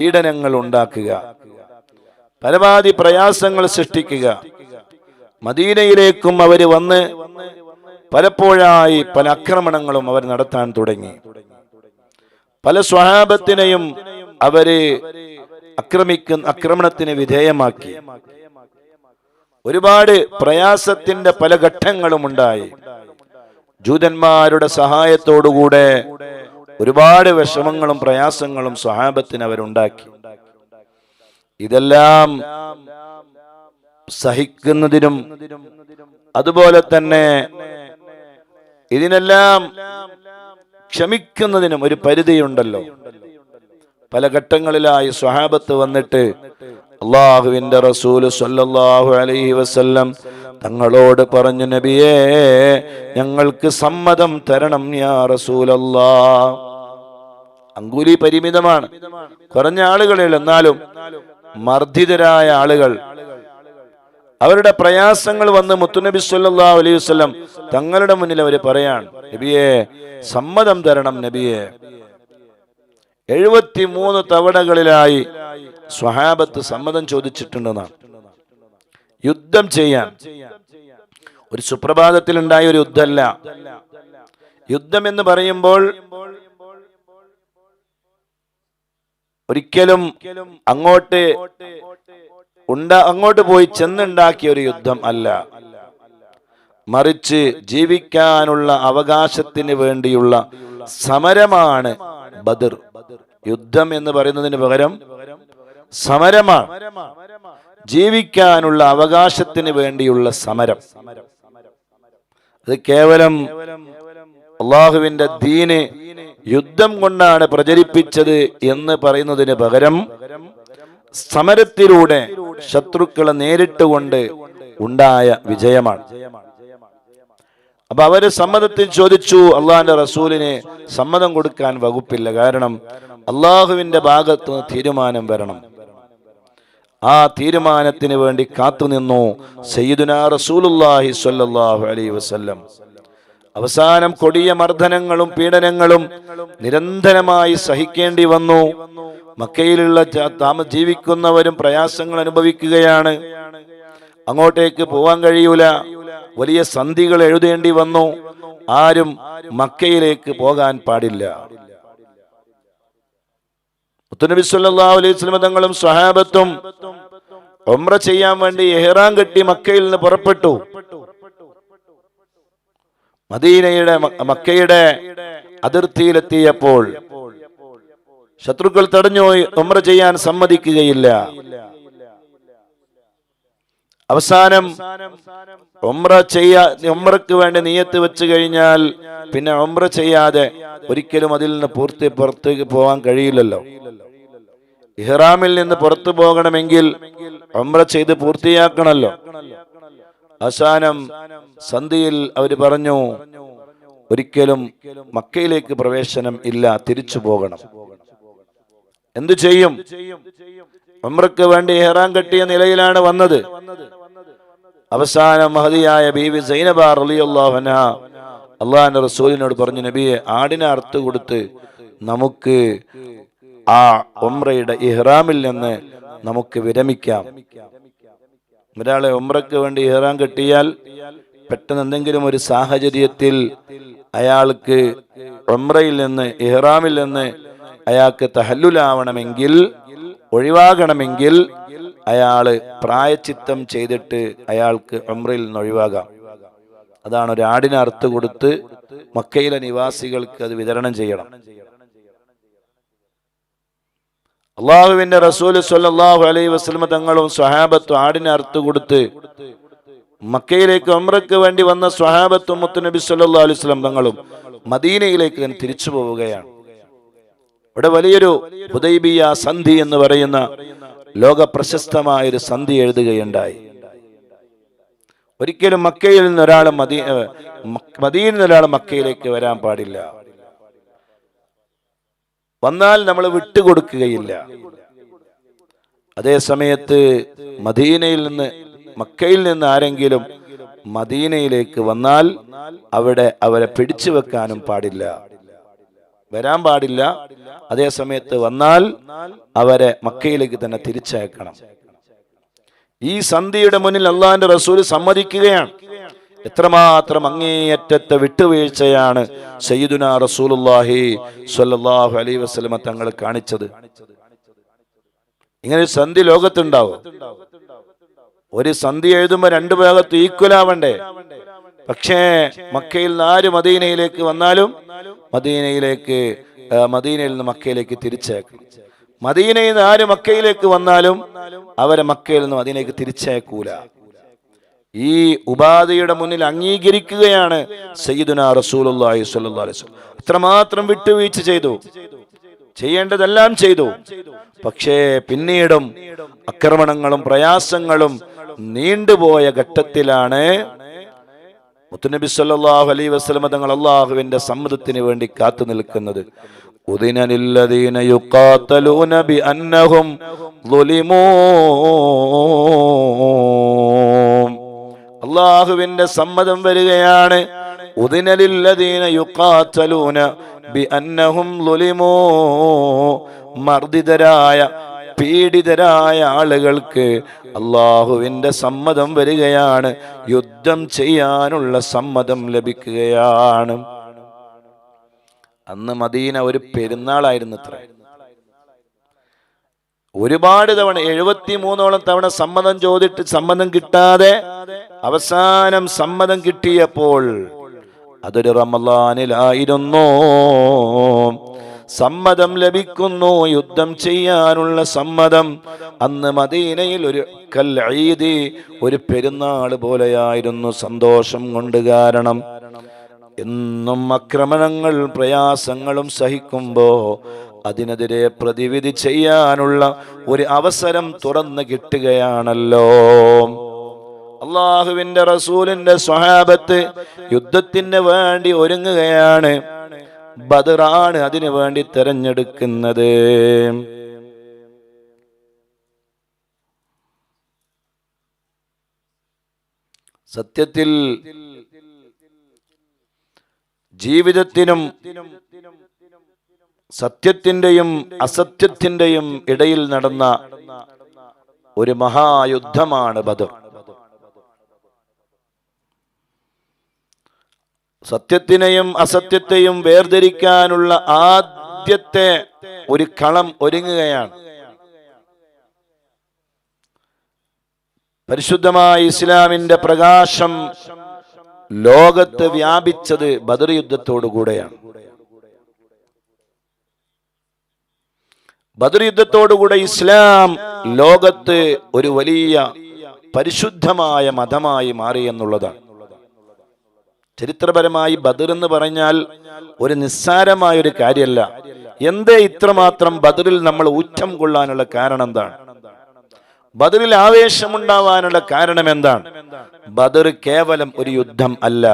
പീഡനങ്ങൾ ഉണ്ടാക്കുക, പരമാവധി പ്രയാസങ്ങൾ സൃഷ്ടിക്കുക. മദീനയിലേക്കും അവർ വന്ന് പലപ്പോഴായി പല ആക്രമണങ്ങളും അവർ നടത്താൻ തുടങ്ങി. പല സ്വഹാബത്തിനെയും അവര് ആക്രമണത്തിന് വിധേയമാക്കി. ഒരുപാട് പ്രയാസത്തിന്റെ പല ഘട്ടങ്ങളും ഉണ്ടായി. ജൂതന്മാരുടെ സഹായത്തോടുകൂടെ ഒരുപാട് വിഷമങ്ങളും പ്രയാസങ്ങളും സ്വഹാബത്തിന് അവരുണ്ടാക്കി. ഇതെല്ലാം സഹിക്കുന്നതിനും അതുപോലെ തന്നെ ഇതിനെല്ലാം ക്ഷമിക്കുന്നതിനും ഒരു പരിധിയുണ്ടല്ലോ. പല ഘട്ടങ്ങളിലായി സ്വഹാബത്ത് വന്നിട്ട് അല്ലാഹുവിന്റെ റസൂൽ സ്വല്ലല്ലാഹു അലൈഹി വസല്ലം തങ്ങളോട് പറഞ്ഞു, നബിയേ, ഞങ്ങൾക്ക് സമ്മതം തരണം യാ റസൂലല്ലാഹ്. അങ്കുലി പരിമിതമാണ്, കുറഞ്ഞ ആളുകളേ, എന്നാലും മർദ്ദിതരായ ആളുകൾ, അവരുടെ പ്രയാസങ്ങൾ വന്ന് മുത്തുനബി സ്വല്ലല്ലാഹു അലൈഹി വസല്ലം തങ്ങളുടെ മുന്നിൽ അവർ പറയാണ്, നബിയെ സമ്മതം തരണം നബിയെ. 73 തവണകളിലായി സ്വഹാബത്ത് സമ്മതം ചോദിച്ചിട്ടുണ്ടെന്നാണ്. യുദ്ധം ചെയ്യാൻ ഒരു സുപ്രഭാതത്തിൽ ഉണ്ടായ ഒരു യുദ്ധമല്ല. യുദ്ധം എന്ന് പറയുമ്പോൾ ഒരിക്കലും അങ്ങോട്ട് പോയി ചെന്നുണ്ടാക്കിയ ഒരു യുദ്ധം അല്ല, മറിച്ച് ജീവിക്കാനുള്ള അവകാശത്തിന് വേണ്ടിയുള്ള സമരമാണ് ബദർ. യുദ്ധം എന്ന് പറയുന്നതിന് പകരം സമരമാണ്, ജീവിക്കാനുള്ള അവകാശത്തിന് വേണ്ടിയുള്ള സമരം. അത് കേവലം അള്ളാഹുവിന്റെ ദീന് യുദ്ധം കൊണ്ടാണ് പ്രചരിപ്പിച്ചത് എന്ന് പറയുന്നതിന് പകരം സമരത്തിലൂടെ ശത്രുക്കളെ നേരിട്ടുകൊണ്ട് ഉണ്ടായ വിജയമാണ്. അപ്പൊ അവര് സമ്മതത്തിൽ ചോദിച്ചു. അള്ളാഹിന്റെ റസൂലിന് സമ്മതം കൊടുക്കാൻ വകുപ്പില്ല. കാരണം അള്ളാഹുവിന്റെ ഭാഗത്ത് നിന്ന് തീരുമാനം വരണം. ആ തീരുമാനത്തിന് വേണ്ടി കാത്തുനിന്നു സയ്യിദുനാ റസൂലുള്ളാഹി സ്വല്ലല്ലാഹു അലൈഹി വസല്ലം. അവസാനം കൊടിയ മർദ്ദനങ്ങളും പീഡനങ്ങളും നിരന്തരമായി സഹിക്കേണ്ടി വന്നു. മക്കയിലുള്ള ജീവിക്കുന്നവരും പ്രയാസങ്ങൾ അനുഭവിക്കുകയാണ്. അങ്ങോട്ടേക്ക് പോവാൻ കഴിയൂല. വലിയ സന്ധികൾ എഴുതേണ്ടി വന്നു. ആരും മക്കയിലേക്ക് പോകാൻ പാടില്ല. മുത്തുനബി സല്ലല്ലാഹു അലൈഹി വസല്ലം തങ്ങളും സ്വഹാബത്തും ഉംറ ചെയ്യാൻ വേണ്ടി ഇഹ്റാം കെട്ടി മക്കയിൽ നിന്ന് പുറപ്പെട്ടു. മക്കയുടെ അതിർത്തിയിലെത്തിയപ്പോൾ ശത്രുക്കൾ തടഞ്ഞു, ഉംറ ചെയ്യാൻ സമ്മതിക്കുകയില്ല. അവസാനം ഉംറക്ക് വേണ്ടി നിയത്ത് വെച്ച് കഴിഞ്ഞാൽ പിന്നെ ഉംറ ചെയ്യാതെ ഒരിക്കലും അതിൽ നിന്ന് പുറത്തേക്ക് പോകാൻ കഴിയില്ലല്ലോ. ഇഹ്റാമിൽ നിന്ന് പുറത്തു പോകണമെങ്കിൽ ഉംറ ചെയ്ത് പൂർത്തിയാക്കണല്ലോ. അവസാനം സന്ധിയിൽ അവർ പറഞ്ഞു, ഒരിക്കലും മക്കയിലേക്ക് പ്രവേശനം ഇല്ല, തിരിച്ചു പോകണം. എന്തു ചെയ്യും? ഉംറക്ക് വേണ്ടി ഇഹ്റാം കെട്ടിയ നിലയിലാണ് വന്നത്. അവസാനം മഹദിയായ ബീവി സൈനബ റളിയല്ലാഹു അൻഹാ അള്ളാഹുവിന്റെ റസൂലിനോട് പറഞ്ഞു, നബിയെ, ആടിനെ അറുത്തു കൊടുത്ത് നമുക്ക് ആ ഉംറയുടെ ഇഹ്റാമിൽ നിന്ന് നമുക്ക് വിരമിക്കാം. ഒരാളെ ഉംറക്ക് വേണ്ടി ഇഹ്റാം കെട്ടിയാൽ പെട്ടെന്ന് എന്തെങ്കിലും ഒരു സാഹചര്യത്തിൽ അയാൾക്ക് ഉംറയിൽ നിന്ന് ഇഹ്റാമിൽ നിന്ന് അയാൾക്ക് തഹല്ലുലാവണമെങ്കിൽ, ഒഴിവാകണമെങ്കിൽ അയാള് പ്രായച്ചിത്തം ചെയ്തിട്ട് അയാൾക്ക് ഉംറയിൽ നിന്ന് ഒഴിവാകാം. അതാണ് ഒരു ആടിനെ അറുത്ത് കൊടുത്ത് മക്കയിലെ നിവാസികൾക്ക് അത് വിതരണം ചെയ്യണം. അള്ളാഹുവിന്റെ റസൂൽ സ്വല്ലല്ലാഹു അലൈഹി വസല്ലം തങ്ങളും സ്വഹാബത്തും ആടിനെ അറുത്ത് കൊടുത്ത് മക്കയിലേക്ക് ഉംറക്ക് വേണ്ടി വന്ന സ്വഹാബത്തും മുത്തുനബി സല്ലല്ലാഹു അലൈഹി വസല്ലം തങ്ങളും മദീനയിലേക്ക് തിരിച്ചു പോവുകയാണ്. ഇവിടെ വലിയൊരു ഹുദൈബിയ സന്ധി എന്ന് പറയുന്ന ലോക പ്രശസ്തമായ ഒരു സന്ധി എഴുതുകയുണ്ടായി. ഒരിക്കലും മക്കയിൽ നിന്ന് ഒരാൾ മദീനയിൽ നിന്ന് ഒരാൾ മക്കയിലേക്ക് വരാൻ പാടില്ല. വന്നാൽ നമ്മൾ വിട്ടുകൊടുക്കുകയില്ല. അതേ സമയത്ത് മക്കയിൽ നിന്ന് ആരെങ്കിലും മദീനയിലേക്ക് വന്നാൽ അവിടെ അവരെ പിടിച്ചു വെക്കാനും പാടില്ല. വരാൻ പാടില്ല. അതേ സമയത്ത് വന്നാൽ അവരെ മക്കയിലേക്ക് തന്നെ തിരിച്ചയക്കണം. ഈ സന്ധിയുടെ മുന്നിൽ അള്ളാഹിന്റെ റസൂൽ സമ്മതിക്കുകയാണ്. എത്രമാത്രം അങ്ങേയറ്റത്തെ വിട്ടുവീഴ്ചയാണ് സയ്യിദുനാ റസൂലുള്ളാഹി സ്വല്ലല്ലാഹു അലൈഹി വസല്ലമ തങ്ങൾ കാണിച്ചത്. ഇങ്ങനെ ഒരു സന്ധി ലോകത്തുണ്ടാവും? ഒരു സന്ധി എഴുതുമ്പോൾ രണ്ടു ഭാഗത്ത് ഈക്വൽ ആവണ്ടേ? പക്ഷേ മക്കയിൽ നിന്ന് ആര് മദീനയിലേക്ക് വന്നാലും മദീനയിൽ നിന്ന് മക്കയിലേക്ക് തിരിച്ചയക്കണം. മദീനയിൽ നിന്ന് ആര് മക്കയിലേക്ക് വന്നാലും അവരെ മക്കയിൽ നിന്ന് മദീനയിലേക്ക് തിരിച്ചയക്കൂല. ഈ ഉപാധിയുടെ മുന്നിൽ അംഗീകരിക്കുകയാണ് സയ്യിദുനാ റസൂലുള്ളാഹി സ്വല്ലല്ലാഹു അലൈഹി വസല്ലം. അത്രമാത്രം വിട്ടുവീഴ്ച ചെയ്തു, ചെയ്യേണ്ടതെല്ലാം ചെയ്തു. പക്ഷേ പിന്നീടും ആക്രമണങ്ങളും പ്രയാസങ്ങളും നീണ്ടുപോയ ഘട്ടത്തിലാണ് മുത്തുനബി സല്ലല്ലാഹു അലൈഹി വസല്ലം തങ്ങൾ അല്ലാഹുവിന്റെ സമ്മതത്തിന് വേണ്ടി കാത്തു നിൽക്കുന്നത്. ഉദിന ലില്ലദീന യുഖാതലൂന ബിഅന്നഹും ളുലിമൂ. അല്ലാഹുവിന്റെ സമ്മതം വരികയാണ്. ഉദിന ലില്ലദീന യുഖാതലൂന ബിഅന്നഹും ളുലിമൂ. മർദിതരായ പീഡിതരായ ആളുകൾക്ക് അല്ലാഹുവിന്റെ സമ്മതം വരികയാണ്. യുദ്ധം ചെയ്യാനുള്ള സമ്മതം ലഭിക്കുകയാണ്. അന്ന് മദീന ഒരു പെരുന്നാളായിരുന്നു. ഒരുപാട് തവണ 73ഓളം തവണ സമ്മതം ചോദിച്ചിട്ട് സമ്മതം കിട്ടാതെ അവസാനം സമ്മതം കിട്ടിയപ്പോൾ അതൊരു റമളാനിലായിരുന്നു. സമ്മതം ലഭിക്കുന്നു, യുദ്ധം ചെയ്യാനുള്ള സമ്മതം. അന്ന് മദീനയിൽ ഒരു പെരുന്നാൾ പോലെയായിരുന്നു, സന്തോഷം കൊണ്ട്. കാരണം എന്നും ആക്രമണങ്ങൾ പ്രയാസങ്ങളും സഹിക്കുമ്പോ അതിനെതിരെ പ്രതിവിധി ചെയ്യാനുള്ള ഒരു അവസരം തുറന്നു കിട്ടുകയാണല്ലോ. അള്ളാഹുവിന്റെ റസൂലിന്റെ സ്വഹാബത്ത് യുദ്ധത്തിന് വേണ്ടി ഒരുങ്ങുകയാണ്. ബദറാണ് അതിനു വേണ്ടി തെരഞ്ഞെടുക്കുന്നത്. സത്യത്തിൽ ജീവിതത്തിനും സത്യത്തിന്റെയും അസത്യത്തിന്റെയും ഇടയിൽ നടന്ന ഒരു മഹായുദ്ധമാണ് ബദർ. സത്യത്തിനെയും അസത്യത്തെയും വേർതിരിക്കാനുള്ള ആദ്യത്തെ ഒരു കളം ഒരുങ്ങുകയാണ്. പരിശുദ്ധമായ ഇസ്ലാമിന്റെ പ്രകാശം ലോകത്ത് വ്യാപിച്ചത് ബദർ യുദ്ധത്തോടുകൂടെയാണ്. ബദർ യുദ്ധത്തോടുകൂടെ ഇസ്ലാം ലോകത്ത് ഒരു വലിയ പരിശുദ്ധമായ മതമായി മാറി എന്നുള്ളതാണ്. ചരിത്രപരമായി ബദർ എന്ന് പറഞ്ഞാൽ ഒരു നിസ്സാരമായ ഒരു കാര്യമല്ല. എന്തേ ഇത്രമാത്രം ബദറിൽ നമ്മൾ ഊറ്റം കൊള്ളാനുള്ള കാരണം എന്താണ്? ബദറിൽ ആവേശമുണ്ടാവാനുള്ള കാരണം എന്താണ്? ബദർ കേവലം ഒരു യുദ്ധം അല്ല.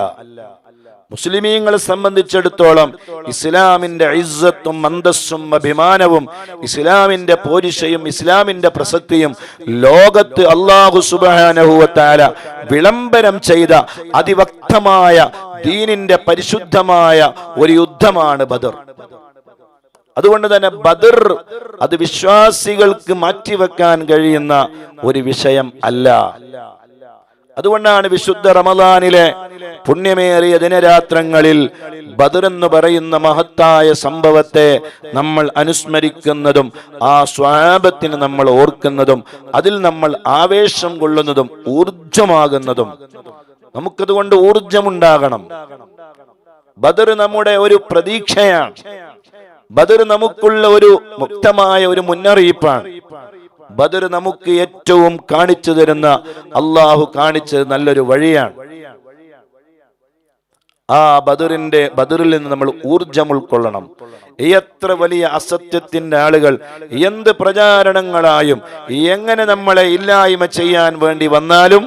മുസ്ലിമീങ്ങളെ സംബന്ധിച്ചിടത്തോളം ഇസ്ലാമിന്റെ ഇസ്സത്തും അന്തസ്സും അഭിമാനവും ഇസ്ലാമിന്റെ പോരിശയും ഇസ്ലാമിന്റെ പ്രസക്തിയും ലോകത്ത് അല്ലാഹു സുബ്ഹാനഹു വ തആല വിളംബരം ചെയ്ത അതിവക്തമായ ദീനിന്റെ പരിശുദ്ധമായ ഒരു യുദ്ധമാണ് ബദർ. അതുകൊണ്ട് തന്നെ ബദർ അത് വിശ്വാസികൾക്ക് മാറ്റിവെക്കാൻ കഴിയുന്ന ഒരു വിഷയം അല്ല. അതുകൊണ്ടാണ് വിശുദ്ധ റമളാനിലെ പുണ്യമേറിയ ദിനരാത്രങ്ങളിൽ ബദർ എന്ന് പറയുന്ന മഹത്തായ സംഭവത്തെ നമ്മൾ അനുസ്മരിക്കുന്നതും ആ സ്വഹാബത്തിനെ നമ്മൾ ഓർക്കുന്നതും അതിൽ നമ്മൾ ആവേശം കൊള്ളുന്നതും ഊർജമാകുന്നതും. നമുക്കതുകൊണ്ട് ഊർജമുണ്ടാകണം. ബദർ നമ്മുടെ ഒരു പ്രതീക്ഷയാണ്. ബദർ നമുക്കുള്ള ഒരു മുക്തമായ ഒരു മുന്നറിയിപ്പാണ്. ബദർ നമുക്ക് ഏറ്റവും കാണിച്ചു തരുന്ന, അള്ളാഹു കാണിച്ചത് നല്ലൊരു വഴിയാണ്. ആ ബദറിൽ നിന്ന് നമ്മൾ ഊർജം ഉൾക്കൊള്ളണം. എത്ര വലിയ അസത്യത്തിന്റെ ആളുകൾ എന്ത് പ്രചാരണങ്ങളായും എങ്ങനെ നമ്മളെ ഇല്ലായ്മ ചെയ്യാൻ വേണ്ടി വന്നാലും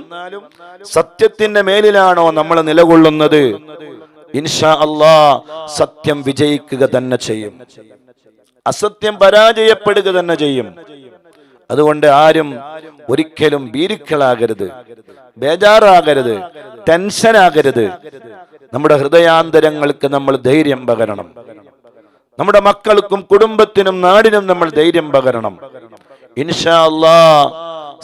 സത്യത്തിന്റെ മേലിലാണോ നമ്മൾ നിലകൊള്ളുന്നത്, ഇൻഷാ അല്ലാഹ് സത്യം വിജയിക്കുക തന്നെ ചെയ്യും, അസത്യം പരാജയപ്പെടുക തന്നെ ചെയ്യും. അതുകൊണ്ട് ആരും ഒരിക്കലും ഭീരുക്കളാകരുത്, ബേജാറാകരുത്, ടെൻഷനാകരുത്. നമ്മുടെ ഹൃദയാന്തരങ്ങൾക്ക് നമ്മൾ ധൈര്യം പകരണം. നമ്മുടെ മക്കൾക്കും കുടുംബത്തിനും നാടിനും നമ്മൾ ധൈര്യം പകരണം. ഇൻഷാ അല്ലാഹ്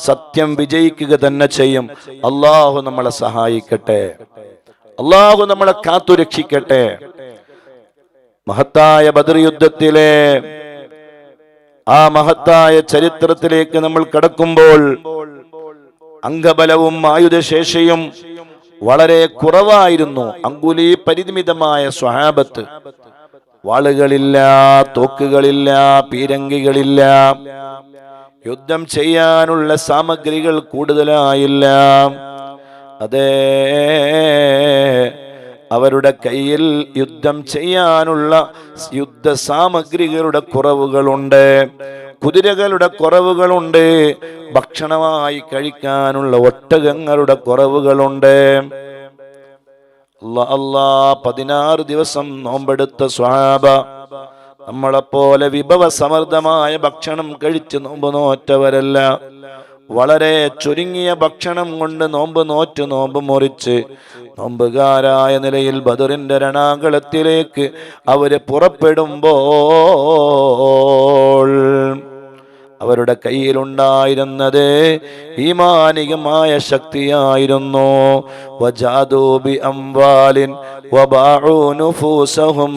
സത്യം വിജയിക്കുക തന്നെ ചെയ്യും. അല്ലാഹു നമ്മളെ സഹായിക്കട്ടെ, അല്ലാഹു നമ്മളെ കാത്തുരക്ഷിക്കട്ടെ. മഹത്തായ ബദർ യുദ്ധത്തിലെ ആ മഹത്തായ ചരിത്രത്തിലേക്ക് നമ്മൾ കടക്കുമ്പോൾ അംഗബലവും ആയുധശേഷിയും വളരെ കുറവായിരുന്നു. അങ്കുലി പരിമിതമായ സ്വഹാബത്ത്. വാളുകളില്ല, തോക്കുകളില്ല, പീരങ്കികളില്ല, യുദ്ധം ചെയ്യാനുള്ള സാമഗ്രികൾ കൂടുതലായില്ല. അതേ, അവരുടെ കയ്യിൽ യുദ്ധം ചെയ്യാനുള്ള യുദ്ധ സാമഗ്രികളുടെ കുറവുകളുണ്ട്, കുതിരകളുടെ കുറവുകളുണ്ട്, ഭക്ഷണമായി കഴിക്കാനുള്ള ഒട്ടകങ്ങളുടെ കുറവുകളുണ്ട്. 16 ദിവസം നോമ്പെടുത്ത സ്വഹാബ നമ്മളെപ്പോലെ വിഭവസമൃദ്ധമായ ഭക്ഷണം കഴിച്ച് നോമ്പ് നോറ്റവരല്ല. വളരെ ചുരുങ്ങിയ ഭക്ഷണം കൊണ്ട് നോമ്പ് മുറിച്ച് നോമ്പുകാരായ നിലയിൽ ബദറിന്റെ രണാങ്കളത്തിലേക്ക് അവര് പുറപ്പെടുമ്പോൾ അവരുടെ കയ്യിലുണ്ടായിരുന്നത് ഈമാനികമായ ശക്തിയായിരുന്നു. വജാദൂ ബി അംവാലിൻ വബാഉ നുഫൂസഹും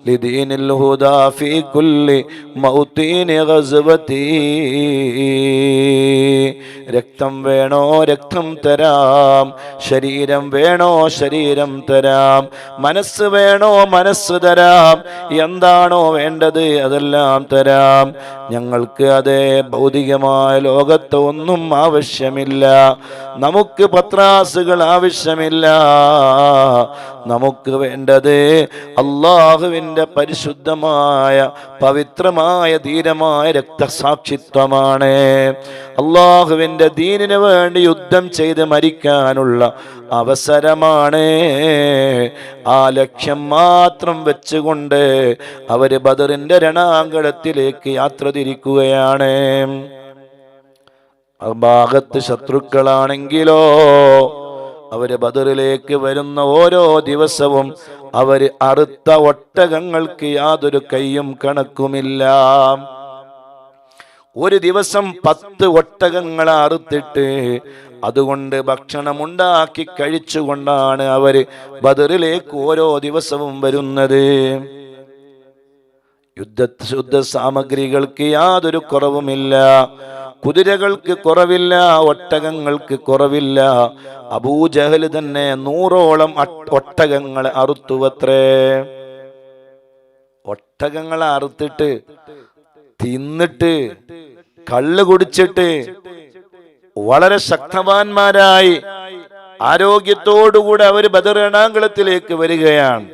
ലിദീനിൽ ഹുദാ ഫീ കുല്ലി മൗതീനി ഗസ്വതി. രക്തം വേണോ രക്തം തരാം, ശരീരം വേണോ ശരീരം തരാം, മനസ്സ് വേണോ മനസ്സ് തരാം, എന്താണോ വേണ്ടത് അതെല്ലാം തരാം. ഞങ്ങൾക്ക് അതേ ഭൗതികമായ ലോകത്ത് ഒന്നും ആവശ്യമില്ല, നമുക്ക് പത്രാസുകൾ ആവശ്യമില്ല. നമുക്ക് വേണ്ടത് അല്ലാഹുവിൻ്റെ പരിശുദ്ധമായ പവിത്രമായ ധീരമായ രക്തസാക്ഷിത്വമാണ്. അല്ലാഹുവിൻ്റെ ദീനിന് വേണ്ടി യുദ്ധം ചെയ്ത് മരിക്കാനുള്ള അവസരമാണ്. ആ ലക്ഷ്യം മാത്രം വെച്ചുകൊണ്ട് അവര് ബദറിന്റെ രണാങ്കണത്തിലേക്ക് യാത്ര തിരിക്കുകയാണ്. ഭാഗത്ത് ശത്രുക്കളാണെങ്കിലോ അവര് ബദറിലേക്ക് വരുന്ന ഓരോ ദിവസവും അവര് അറുത്ത ഒട്ടകങ്ങൾക്ക് യാതൊരു കയ്യും കണക്കുമില്ല. ഒരു ദിവസം 10 ഒട്ടകങ്ങളെ അറുത്തിട്ട് അതുകൊണ്ട് ഭക്ഷണമുണ്ടാക്കി കഴിച്ചുകൊണ്ടാണ് അവര് ബദറിലേക്ക് ഓരോ ദിവസവും വരുന്നത്. യുദ്ധ സാമഗ്രികൾക്ക് യാതൊരു കുറവുമില്ല, കുതിരകൾക്ക് കുറവില്ല, ഒട്ടകങ്ങൾക്ക് കുറവില്ല. അബൂജഹൽ തന്നെ 100ഓളം ഒട്ടകങ്ങളെ അറുത്തുവത്രേ. ഒട്ടകങ്ങളെ അറുത്തിട്ട് തിന്നിട്ട് കള്ള് കുടിച്ചിട്ട് വളരെ ശക്തവാന്മാരായി ആരോഗ്യത്തോടുകൂടെ അവർ ബദർ രണാങ്കളത്തിലേക്ക് വരികയാണ്.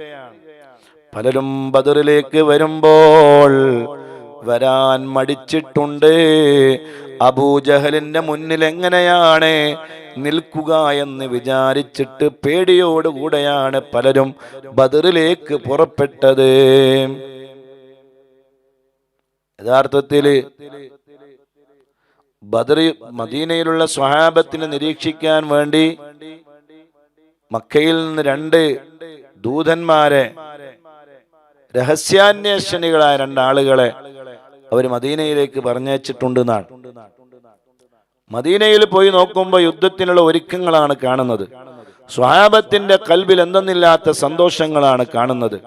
പലരും ബദറിലേക്ക് വരുമ്പോൾ വരാൻ മടിച്ചിട്ടുണ്ട്. അബൂജഹലിന്റെ മുന്നിൽ എങ്ങനെയാണ് നിൽക്കുക എന്ന് വിചാരിച്ചിട്ട് പേടിയോടുകൂടെയാണ് പലരും ബദറിലേക്ക് പുറപ്പെട്ടത്. യഥാർത്ഥത്തില് ബദർ മദീനയിലുള്ള സ്വഹാബത്തിനെ നിരീക്ഷിക്കാൻ വേണ്ടി മക്കയിൽ നിന്ന് 2 ദൂതന്മാരെ, രഹസ്യാന്വേഷണികളായ 2 ആളുകളെ അവർ മദീനയിലേക്ക് പറഞ്ഞയച്ചിട്ടുണ്ട് എന്നാണ്. മദീനയിൽ പോയി നോക്കുമ്പോൾ യുദ്ധത്തിനുള്ള ഒരുക്കങ്ങളാണ് കാണുന്നത്. സ്വഹാബത്തിന്റെ കൽബിൽ എന്തെന്നില്ലാത്ത സന്തോഷങ്ങളാണ് കാണുന്നത്.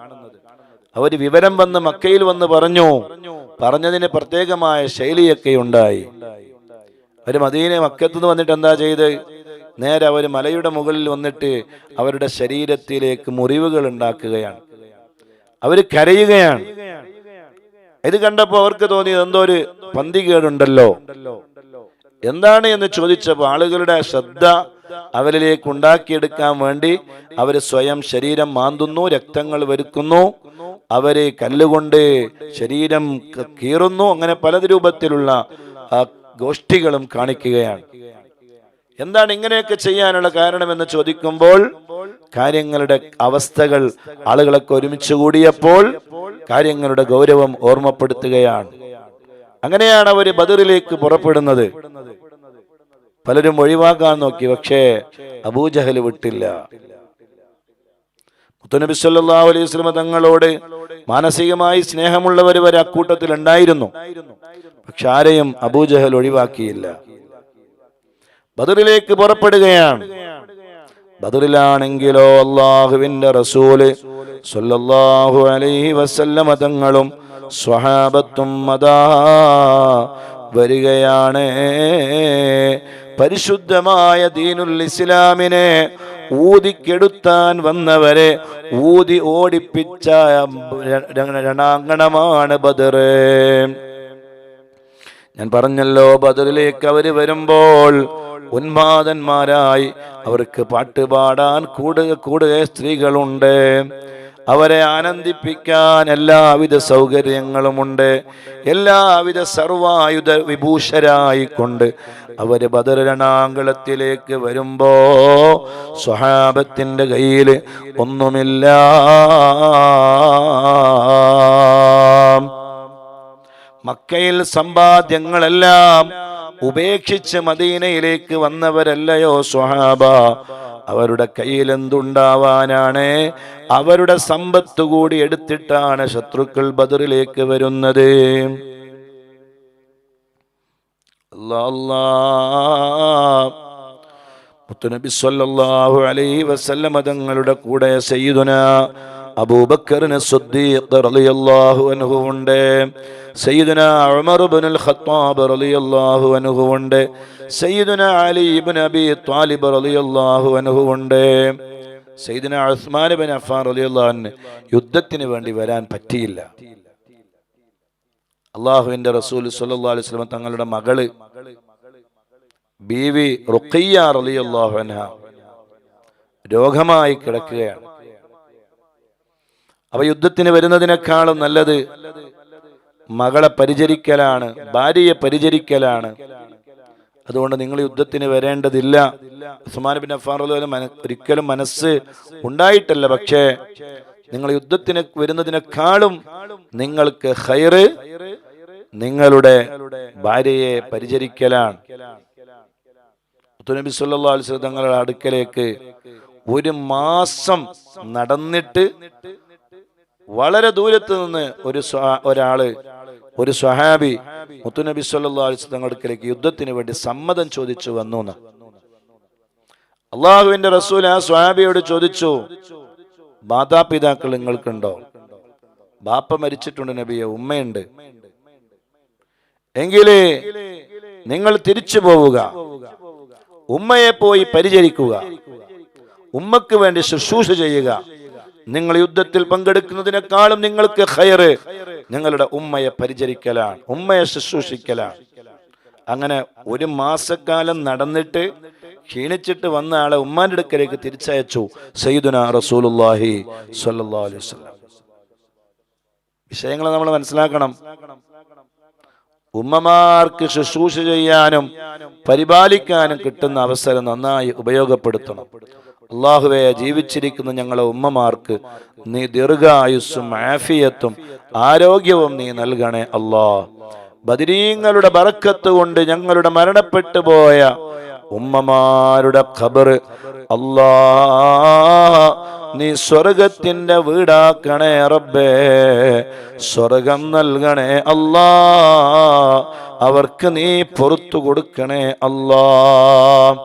അവർ വിവരം വന്ന് മക്കയിൽ വന്ന് പറഞ്ഞതിന് പ്രത്യേകമായ ശൈലിയൊക്കെ ഉണ്ടായി. അവർ മക്കത്ത് നിന്ന് വന്നിട്ട് എന്താ ചെയ്ത്, നേരെ അവർ മലയുടെ മുകളിൽ വന്നിട്ട് അവരുടെ ശരീരത്തിലേക്ക് മുറിവുകൾ ഉണ്ടാക്കുകയാണ്. അവർ കരയുകയാണ്. ഇത് കണ്ടപ്പോൾ അവർക്ക് തോന്നിയത് എന്തോ ഒരു പന്തികേടുണ്ടല്ലോ. എന്താണ് എന്ന് ചോദിച്ചപ്പോൾ ആളുകളുടെ ശ്രദ്ധ അവരിലേക്ക് ഉണ്ടാക്കിയെടുക്കാൻ വേണ്ടി അവർ സ്വയം ശരീരം മാന്തുന്നു, രക്തങ്ങൾ വരുക്കുന്നു, അവര് കല്ലുകൊണ്ട് ശരീരം കീറുന്നു. അങ്ങനെ പല രൂപത്തിലുള്ള ഗോഷ്ഠികളും കാണിക്കുകയാണ്. എന്താണ് ഇങ്ങനെയൊക്കെ ചെയ്യാനുള്ള കാരണമെന്ന് ചോദിക്കുമ്പോൾ കാര്യങ്ങളുടെ അവസ്ഥകൾ ആളുകളൊക്കെ ഒരുമിച്ച് കൂടിയപ്പോൾ കാര്യങ്ങളുടെ ഗൗരവം ഓർമ്മപ്പെടുത്തുകയാണ്. അങ്ങനെയാണ് അവര് ബദറിലേക്ക് പുറപ്പെടുന്നത്. പലരും ഒഴിവാക്കാൻ നോക്കി, പക്ഷേ അബൂജഹൽ വിട്ടില്ല. മുത്തുനബി സല്ലല്ലാഹു അലൈഹി വസല്ലം തങ്ങളോട് മാനസികമായി സ്നേഹമുള്ളവർ വരെ അക്കൂട്ടത്തിൽ ഉണ്ടായിരുന്നു. പക്ഷെ ആരെയും അബൂജഹൽ ഒഴിവാക്കിയില്ല. ബദറിലേക്ക് പുറപ്പെടുകയാണ്. ബദറിലാണെങ്കിലോ അല്ലാഹുവിന്റെ റസൂല് സല്ലല്ലാഹു അലൈഹി വസല്ലം തങ്ങളും സ്വഹാബത്തും അതാ വരികയാണ്. പരിശുദ്ധമായ ദീനുൽ ഇസ്ലാമിനെ ഊതിക്കെടുത്താൻ വന്നവരെ ഊതി ഓടിപ്പിച്ച രണാങ്കണമാണ് ബദർ. ഞാൻ പറഞ്ഞല്ലോ, ബദറിലേക്ക് അവർ വരുമ്പോൾ ഉന്മാദന്മാരായി അവർക്ക് പാട്ടുപാടാൻ കൂടുതൽ സ്ത്രീകളുണ്ട്. അവരെ ആനന്ദിപ്പിക്കാൻ എല്ലാവിധ സൗകര്യങ്ങളുമുണ്ട്. എല്ലാവിധ സർവായുധ വിഭൂഷരായിക്കൊണ്ട് അവര് ബദർ രണാങ്കളത്തിലേക്ക് വരുമ്പോ സ്വഹാബത്തിന്റെ കയ്യിൽ ഒന്നുമില്ല. മക്കയിൽ സമ്പാദ്യങ്ങളെല്ലാം ഉപേക്ഷിച്ച് മദീനയിലേക്ക് വന്നവരല്ലയോ സ്വഹാബ. അവരുടെ കയ്യിൽ എന്തുണ്ടാവാനാണ്? അവരുടെ സമ്പത്ത് കൂടി എടുത്തിട്ടാണ് ശത്രുക്കൾ ബദറിലേക്ക് വരുന്നത്. മുത്തുനബി സ്വല്ലല്ലാഹു അലൈഹി വസല്ലം തങ്ങളുടെ കൂടെ സയ്യിദുനാ അബൂബക്കർ സിദ്ദീഖ് റളിയല്ലാഹു അൻഹു ഉണ്ട്, സയ്യിദുനാ ഉമർ ഇബ്നുൽ ഖത്താബ് റളിയല്ലാഹു അൻഹു ഉണ്ട്, സയ്യിദുനാ അലി ഇബ്നു അബീ ത്വാലിബ് റളിയല്ലാഹു അൻഹു ഉണ്ട്. സയ്യിദുനാ ഉസ്മാൻ ഇബ്നു അഫ്ഫാൻ റളിയല്ലാഹു അൻഹു യുദ്ധത്തിന് വേണ്ടി വരാൻ പറ്റിയില്ല. അല്ലാഹുവിന്റെ റസൂൽ സ്വല്ലല്ലാഹു അലൈഹി വസല്ലം തങ്ങളുടെ മകള് ബീവി റുഖയ്യ റളിയല്ലാഹു അൻഹ രോഗമായി കിടക്കുകയാണ്. അവ യുദ്ധത്തിന് വരുന്നതിനേക്കാളും നല്ലത് മകളെ പരിചരിക്കലാണ്, ഭാര്യയെ പരിചരിക്കലാണ്. അതുകൊണ്ട് നിങ്ങൾ യുദ്ധത്തിന് വരേണ്ടതില്ല. ഉസ്മാൻ ബിൻ അഫ്ഫാൻ ഒരിക്കലും മനസ്സ് ഉണ്ടായിട്ടല്ല, പക്ഷേ നിങ്ങൾ യുദ്ധത്തിന് വരുന്നതിനേക്കാളും നിങ്ങൾക്ക് ഖൈറ് നിങ്ങളുടെ ഭാര്യയെ പരിചരിക്കലാണ്. നബി സല്ലല്ലാഹു അലൈഹി വസല്ലം തങ്ങളുടെ അടുക്കലേക്ക് ഒരു മാസം നടന്നിട്ട് വളരെ ദൂരത്ത് നിന്ന് ഒരു സ്വഹാബി മുത്തുനബി സല്ലല്ലാഹു അലൈഹി വസല്ലം തങ്ങളുടെ അടുക്കലേക്ക് യുദ്ധത്തിന് വേണ്ടി സമ്മതം ചോദിച്ചു വന്നു. അള്ളാഹുവിന്റെ റസൂൽ ആ സ്വഹാബിയോട് ചോദിച്ചു, മാതാപിതാക്കൾ നിങ്ങൾക്കുണ്ടോ? ബാപ്പ മരിച്ചിട്ടുണ്ട് നബിയെ, ഉമ്മയുണ്ട്. എങ്കിലേ നിങ്ങൾ തിരിച്ചു പോവുക, ഉമ്മയെ പോയി പരിചരിക്കുക, ഉമ്മക്ക് വേണ്ടി ശുശ്രൂഷ ചെയ്യുക. നിങ്ങൾ യുദ്ധത്തിൽ പങ്കെടുക്കുന്നതിനേക്കാളും നിങ്ങൾക്ക് ഖൈറ് നിങ്ങളുടെ ഉമ്മയെ പരിചരിക്കലാണ്, ഉമ്മയെ ശുശ്രൂഷിക്കലാണ്. അങ്ങനെ ഒരു മാസക്കാലം നടന്നിട്ട് ക്ഷീണിച്ചിട്ട് വന്ന ആളെ ഉമ്മാന്റെ അടുക്കലേക്ക് തിരിച്ചയച്ചു സയ്യിദുനാ റസൂലുള്ളാഹി സ്വല്ലല്ലാഹു അലൈഹി വസല്ലം. വിഷയങ്ങൾ നമ്മൾ മനസ്സിലാക്കണം. ഉമ്മമാർക്ക് ശുശ്രൂഷ ചെയ്യാനും പരിപാലിക്കാനും കിട്ടുന്ന അവസരം നന്നായി ഉപയോഗപ്പെടുത്തണം. അല്ലാഹുവേ, ജീവിച്ചിരിക്കുന്ന ഞങ്ങളെ ഉമ്മമാർക്ക് നീ ദീർഘായുസ്സും ആഫിയത്തും ആരോഗ്യവും നീ നൽകണേ അല്ലാഹ്. ബദരീങ്ങളുടെ ബറക്കത്ത് കൊണ്ട് ഞങ്ങളുടെ മരണപ്പെട്ടു പോയ ഉമ്മമാരുടെ ഖബർ അല്ലാഹ് നീ സ്വർഗത്തിന്റെ വീടാക്കണേ റബ്ബേ, സ്വർഗം നൽകണേ അല്ലാഹ്, അവർക്ക് നീ പുറത്തു കൊടുക്കണേ അല്ലാഹ്.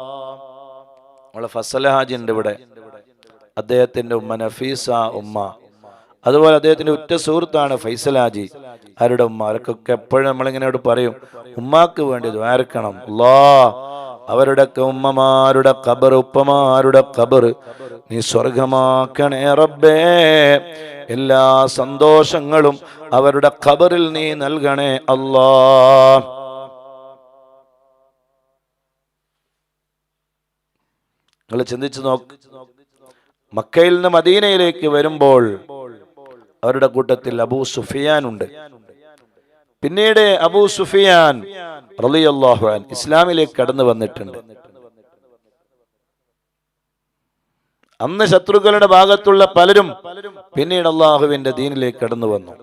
നമ്മളെ ഫസൽ ഹാജി ഉണ്ട് ഇവിടെ, അദ്ദേഹത്തിന്റെ ഉമ്മ നഫീസ ഉമ്മ, അതുപോലെ അദ്ദേഹത്തിന്റെ ഉറ്റ സുഹൃത്താണ് ഫൈസൽ ഹാജി. ആരുടെ ഉമ്മ? അവർക്കൊക്കെ എപ്പോഴും നമ്മളിങ്ങനെ പറയും, ഉമ്മാക്ക് വേണ്ടി ദ്വാരക്കണം അല്ലാഹ്. അവരുടെയൊക്കെ ഉമ്മമാരുടെ ഖബർ, ഉപ്പമാരുടെ ഖബർ നീ സ്വർഗമാക്കണേ റബ്ബേ. എല്ലാ സന്തോഷങ്ങളും അവരുടെ ഖബറിൽ നീ നൽകണേ അല്ലാഹ്. നിങ്ങൾ ചിന്തിച്ചു നോക്ക്, മക്കയിൽ നിന്ന് മദീനയിലേക്ക് വരുമ്പോൾ അവരുടെ കൂട്ടത്തിൽ അബൂ സുഫിയാൻ ഉണ്ട്. പിന്നീട് അബൂ സുഫിയാൻ റളിയല്ലാഹു അൻഹു ഇസ്ലാമിലേക്ക് കടന്നു വന്നിട്ടുണ്ട്. അന്ന് ശത്രുക്കളുടെ ഭാഗത്തുള്ള പലരും പിന്നീട് അള്ളാഹുവിന്റെ ദീനിലേക്ക് കടന്നു വന്നു.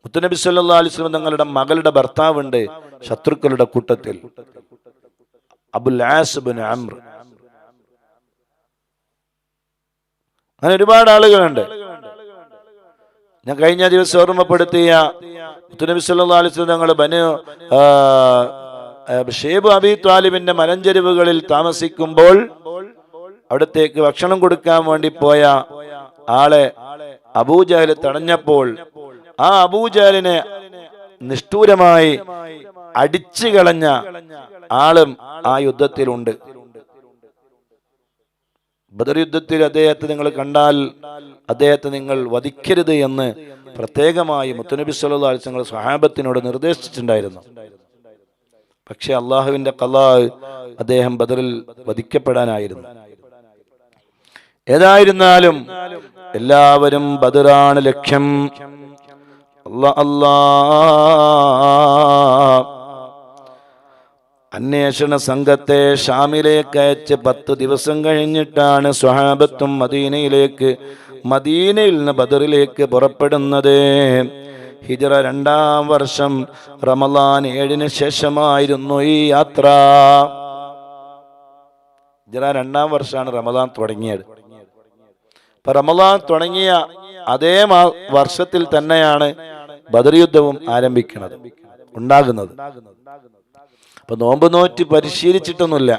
മുത്തുനബി സല്ലല്ലാഹു അലൈഹി വസല്ലം തങ്ങളുടെ മകളുടെ ഭർത്താവുണ്ട് ശത്രുക്കളുടെ കൂട്ടത്തിൽ, അബുൽ ആസ് ഇബ്നു അംർ. അങ്ങനെ ഒരുപാട് ആളുകളുണ്ട്. ഞാൻ കഴിഞ്ഞ ദിവസം ഓർമ്മപ്പെടുത്തിയ മുത്തുനബി സല്ലല്ലാഹു അലൈഹി വസല്ലം തങ്ങൾ ഷേബ് അബി ത്വാലിബിന്റെ മലഞ്ചെരുവുകളിൽ താമസിക്കുമ്പോൾ അവിടത്തേക്ക് ഭക്ഷണം കൊടുക്കാൻ വേണ്ടി പോയ ആളെ അബൂജഹൽ തടഞ്ഞപ്പോൾ ആ അബൂജഹലിനെ നിഷ്ഠൂരമായി അടിച്ചു കളഞ്ഞ ആളും ആ യുദ്ധത്തിലുണ്ട്. ബദർ യുദ്ധത്തിൽ അദ്ദേഹത്തെ നിങ്ങൾ കണ്ടാൽ അദ്ദേഹത്തെ നിങ്ങൾ വധിക്കരുത് എന്ന് പ്രത്യേകമായി മുത്തുനബി സല്ലല്ലാഹു അലൈഹി വസല്ലം സ്വഹാബത്തിനോട് നിർദ്ദേശിച്ചിട്ടുണ്ടായിരുന്നു. പക്ഷെ അള്ളാഹുവിന്റെ ഖളാ അദ്ദേഹം ബദറിൽ വധിക്കപ്പെടാനായിരുന്നു. ഏതായിരുന്നാലും എല്ലാവരും ബദറാണ് ലക്ഷ്യം. അന്വേഷണ സംഘത്തെ ഷാമിലേക്ക് അയച്ച് 10 ദിവസം കഴിഞ്ഞിട്ടാണ് സ്വഹാബത്തും മദീനയിൽ നിന്ന് ബദറിലേക്ക് പുറപ്പെടുന്നത്. ഹിജ്റ 2-ാം വർഷം റമളാൻ 7-ന് ശേഷമായിരുന്നു ഈ യാത്ര. ഹിജ്റ 2-ാം വർഷമാണ് റമളാൻ തുടങ്ങിയത്. അപ്പൊ റമളാൻ തുടങ്ങിയ അതേ വർഷത്തിൽ തന്നെയാണ് ബദർ യുദ്ധവും ആരംഭിക്കുന്നത് ഉണ്ടാകുന്നത്. അപ്പൊ നോമ്പ് നോറ്റ് പരിശീലിച്ചിട്ടൊന്നുമില്ല,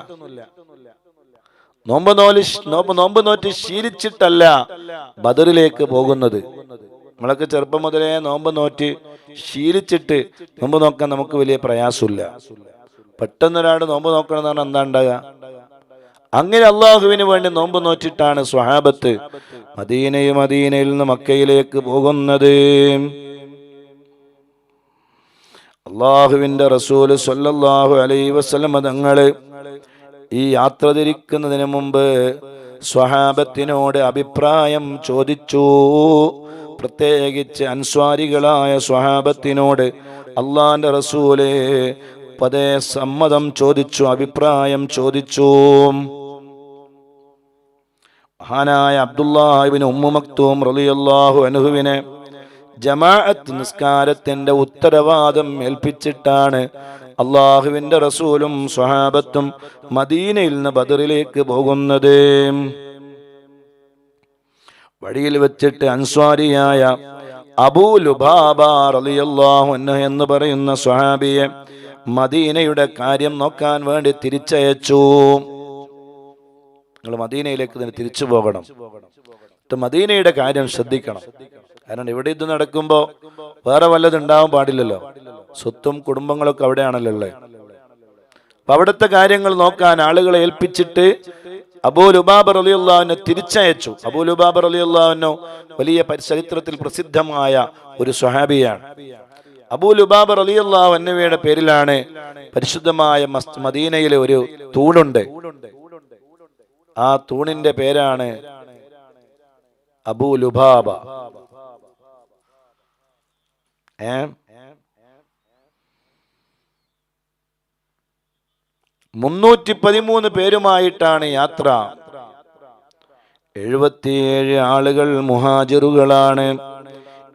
നോമ്പ് നോറ്റ് ശീലിച്ചിട്ടല്ല ബദറിലേക്ക് പോകുന്നത്. നമ്മളൊക്കെ ചെറുപ്പം മുതലേ നോമ്പ് നോറ്റ് ശീലിച്ചിട്ട് നോമ്പ് നോക്കാൻ നമുക്ക് വലിയ പ്രയാസമില്ല. പെട്ടെന്നൊരാൾ നോമ്പ് നോക്കണം എന്ന് പറഞ്ഞാൽ എന്താ ഉണ്ടാകുക? അങ്ങനെ അള്ളാഹുവിന് വേണ്ടി നോമ്പ് നോറ്റിട്ടാണ് സ്വഹാബത്ത് മദീനയിൽ നിന്ന് മക്കയിലേക്ക് പോകുന്നത്. അള്ളാഹുവിന്റെ റസൂല് സ്വല്ലല്ലാഹു അലൈഹി വസല്ലം തങ്ങള് ഈ യാത്ര തിരിക്കുന്നതിന് മുമ്പ് സ്വഹാബത്തിനോട് അഭിപ്രായം ചോദിച്ചു. പ്രത്യേകിച്ച് അൻസ്വാരികളായ സ്വഹാബത്തിനോട് അള്ളാന്റെ റസൂല് പതേ സമ്മതം ചോദിച്ചു, അഭിപ്രായം ചോദിച്ചു. മഹാനായ അബ്ദുല്ലാഹ് ഇബ്നു ഉമ്മു മക്തൂം റളിയല്ലാഹു അൻഹുവിനെ ജമാഅത്ത് നിസ്കാരത്തിന്റെ ഉത്തരവാദം ഏൽപ്പിച്ചിട്ടാണ് അള്ളാഹുവിന്റെ റസൂലും സ്വഹാബത്തും മദീനയിൽ നിന്ന് ബദറിലേക്ക് പോകുന്നത്. വഴിയിൽ വെച്ചിട്ട് അൻസ്വാരിയായ അബൂ ലുബാബ റളിയല്ലാഹു അൻഹു എന്ന് പറയുന്ന സ്വഹാബിയെ മദീനയുടെ കാര്യം നോക്കാൻ വേണ്ടി തിരിച്ചയച്ചു. നിങ്ങൾ മദീനയിലേക്ക് തിരിച്ചു പോകണം, മദീനയുടെ കാര്യം ശ്രദ്ധിക്കണം. കാരണം ഇവിടെ ഇത് നടക്കുമ്പോ വേറെ വല്ലതും ഉണ്ടാവാൻ പാടില്ലല്ലോ. സ്വത്തും കുടുംബങ്ങളൊക്കെ അവിടെയാണല്ലോ ഉള്ളത്. അപ്പൊ അവിടുത്തെ കാര്യങ്ങൾ നോക്കാൻ ആളുകളെ ഏൽപ്പിച്ചിട്ട് അബൂ ലുബാബ റളിയല്ലാഹു തിരിച്ചയച്ചു. അബൂ ലുബാബ റളിയല്ലാഹു വലിയ ചരിത്രത്തിൽ പ്രസിദ്ധമായ ഒരു സ്വഹാബിയാണ്. അബൂ ലുബാബ റളിയല്ലാഹു അൻഹുവിന്റെ പേരിലാണ് പരിശുദ്ധമായ മദീനയിലെ ഒരു തൂണുണ്ട്. ആ തൂണിന്റെ പേരാണ് അബൂ ലുബാബ. 313 പേരുമായിട്ടാണ് യാത്ര. 77 ആളുകൾ മുഹാജിറുകളാണ്,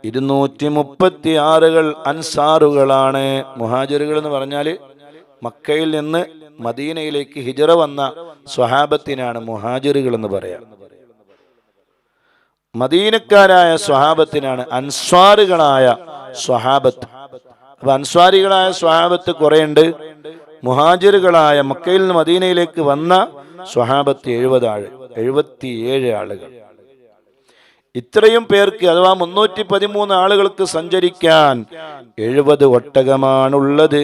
236 അൻസാറുകളാണ്. മുഹാജിറുകൾ എന്ന് പറഞ്ഞാൽ മക്കയിൽ നിന്ന് മദീനയിലേക്ക് ഹിജ്റ വന്ന സ്വഹാബത്തിനാണ് മുഹാജിറുകൾ എന്ന് പറയാം. മദീനക്കാരായ സ്വഹാബത്തിനാണ് അൻസ്വാറുകളായ സ്വഹാബത്ത്. അപ്പൊ അൻസ്വാരികളായ സ്വഹാബത്ത് കുറെ ഉണ്ട്. മുഹാജിറുകളായ മക്കയിൽ നിന്ന് മദീനയിലേക്ക് വന്ന സ്വഹാബത്ത് 77 ആളുകൾ. ഇത്രയും പേർക്ക് അഥവാ 313 ആളുകൾക്ക് സഞ്ചരിക്കാൻ 70 ഒട്ടകമാണുള്ളത്.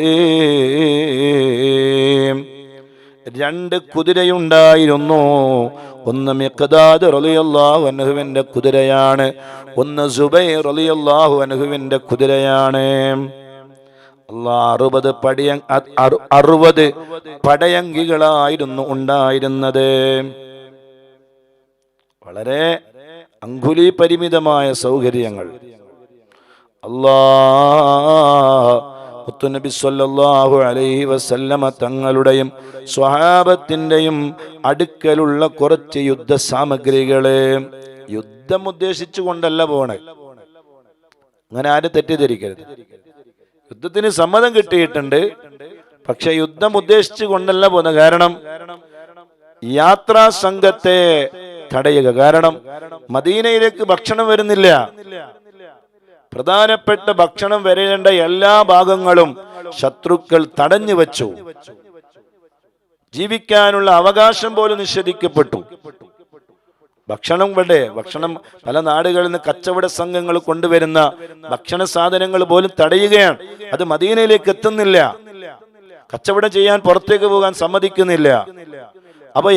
2 കുതിരയുണ്ടായിരുന്നു. ഒന്ന് മിഖ്ദാദ് റളിയല്ലാഹു അൻഹുവിന്റെ കുതിരയാണ്, ഒന്ന് സുബൈർ റളിയല്ലാഹു അൻഹുവിന്റെ കുതിരയാണ്. 60 പടയങ്കികളായിരുന്നു ഉണ്ടായിരുന്നത്. വളരെ അങ്കുലി പരിമിതമായ സൗകര്യങ്ങൾ. മുത്തുനബി സല്ലല്ലാഹു അലൈഹി വസല്ലമ തങ്ങളുടെയും സ്വഹാബത്തിന്റെയും അടുക്കലുള്ള കുറച്ച് യുദ്ധ സാമഗ്രികള്, യുദ്ധം ഉദ്ദേശിച്ചു കൊണ്ടല്ല പോണേ. അങ്ങനെ ആരും തെറ്റിദ്ധരിക്കരുത്. യുദ്ധത്തിന് സമ്മതം കിട്ടിയിട്ടുണ്ട്, പക്ഷെ യുദ്ധം ഉദ്ദേശിച്ചു കൊണ്ടല്ല പോകുന്നത്. കാരണം യാത്രാ സംഘത്തെ തടയുക. കാരണം മദീനയിലേക്ക് ഭക്ഷണം വരുന്നില്ല. പ്രധാനപ്പെട്ട ഭക്ഷണം വരേണ്ട എല്ലാ ഭാഗങ്ങളും ശത്രുക്കൾ തടഞ്ഞു വച്ചു. ജീവിക്കാനുള്ള അവകാശം പോലും നിഷേധിക്കപ്പെട്ടു. ഭക്ഷണം പല നാടുകളിൽ നിന്ന് കച്ചവട സംഘങ്ങൾ കൊണ്ടുവരുന്ന ഭക്ഷണ സാധനങ്ങൾ പോലും തടയുകയാണ്. അത് മദീനയിലേക്ക് എത്തുന്നില്ല. കച്ചവടം ചെയ്യാൻ പുറത്തേക്ക് പോകാൻ സമ്മതിക്കുന്നില്ല. അപ്പൊ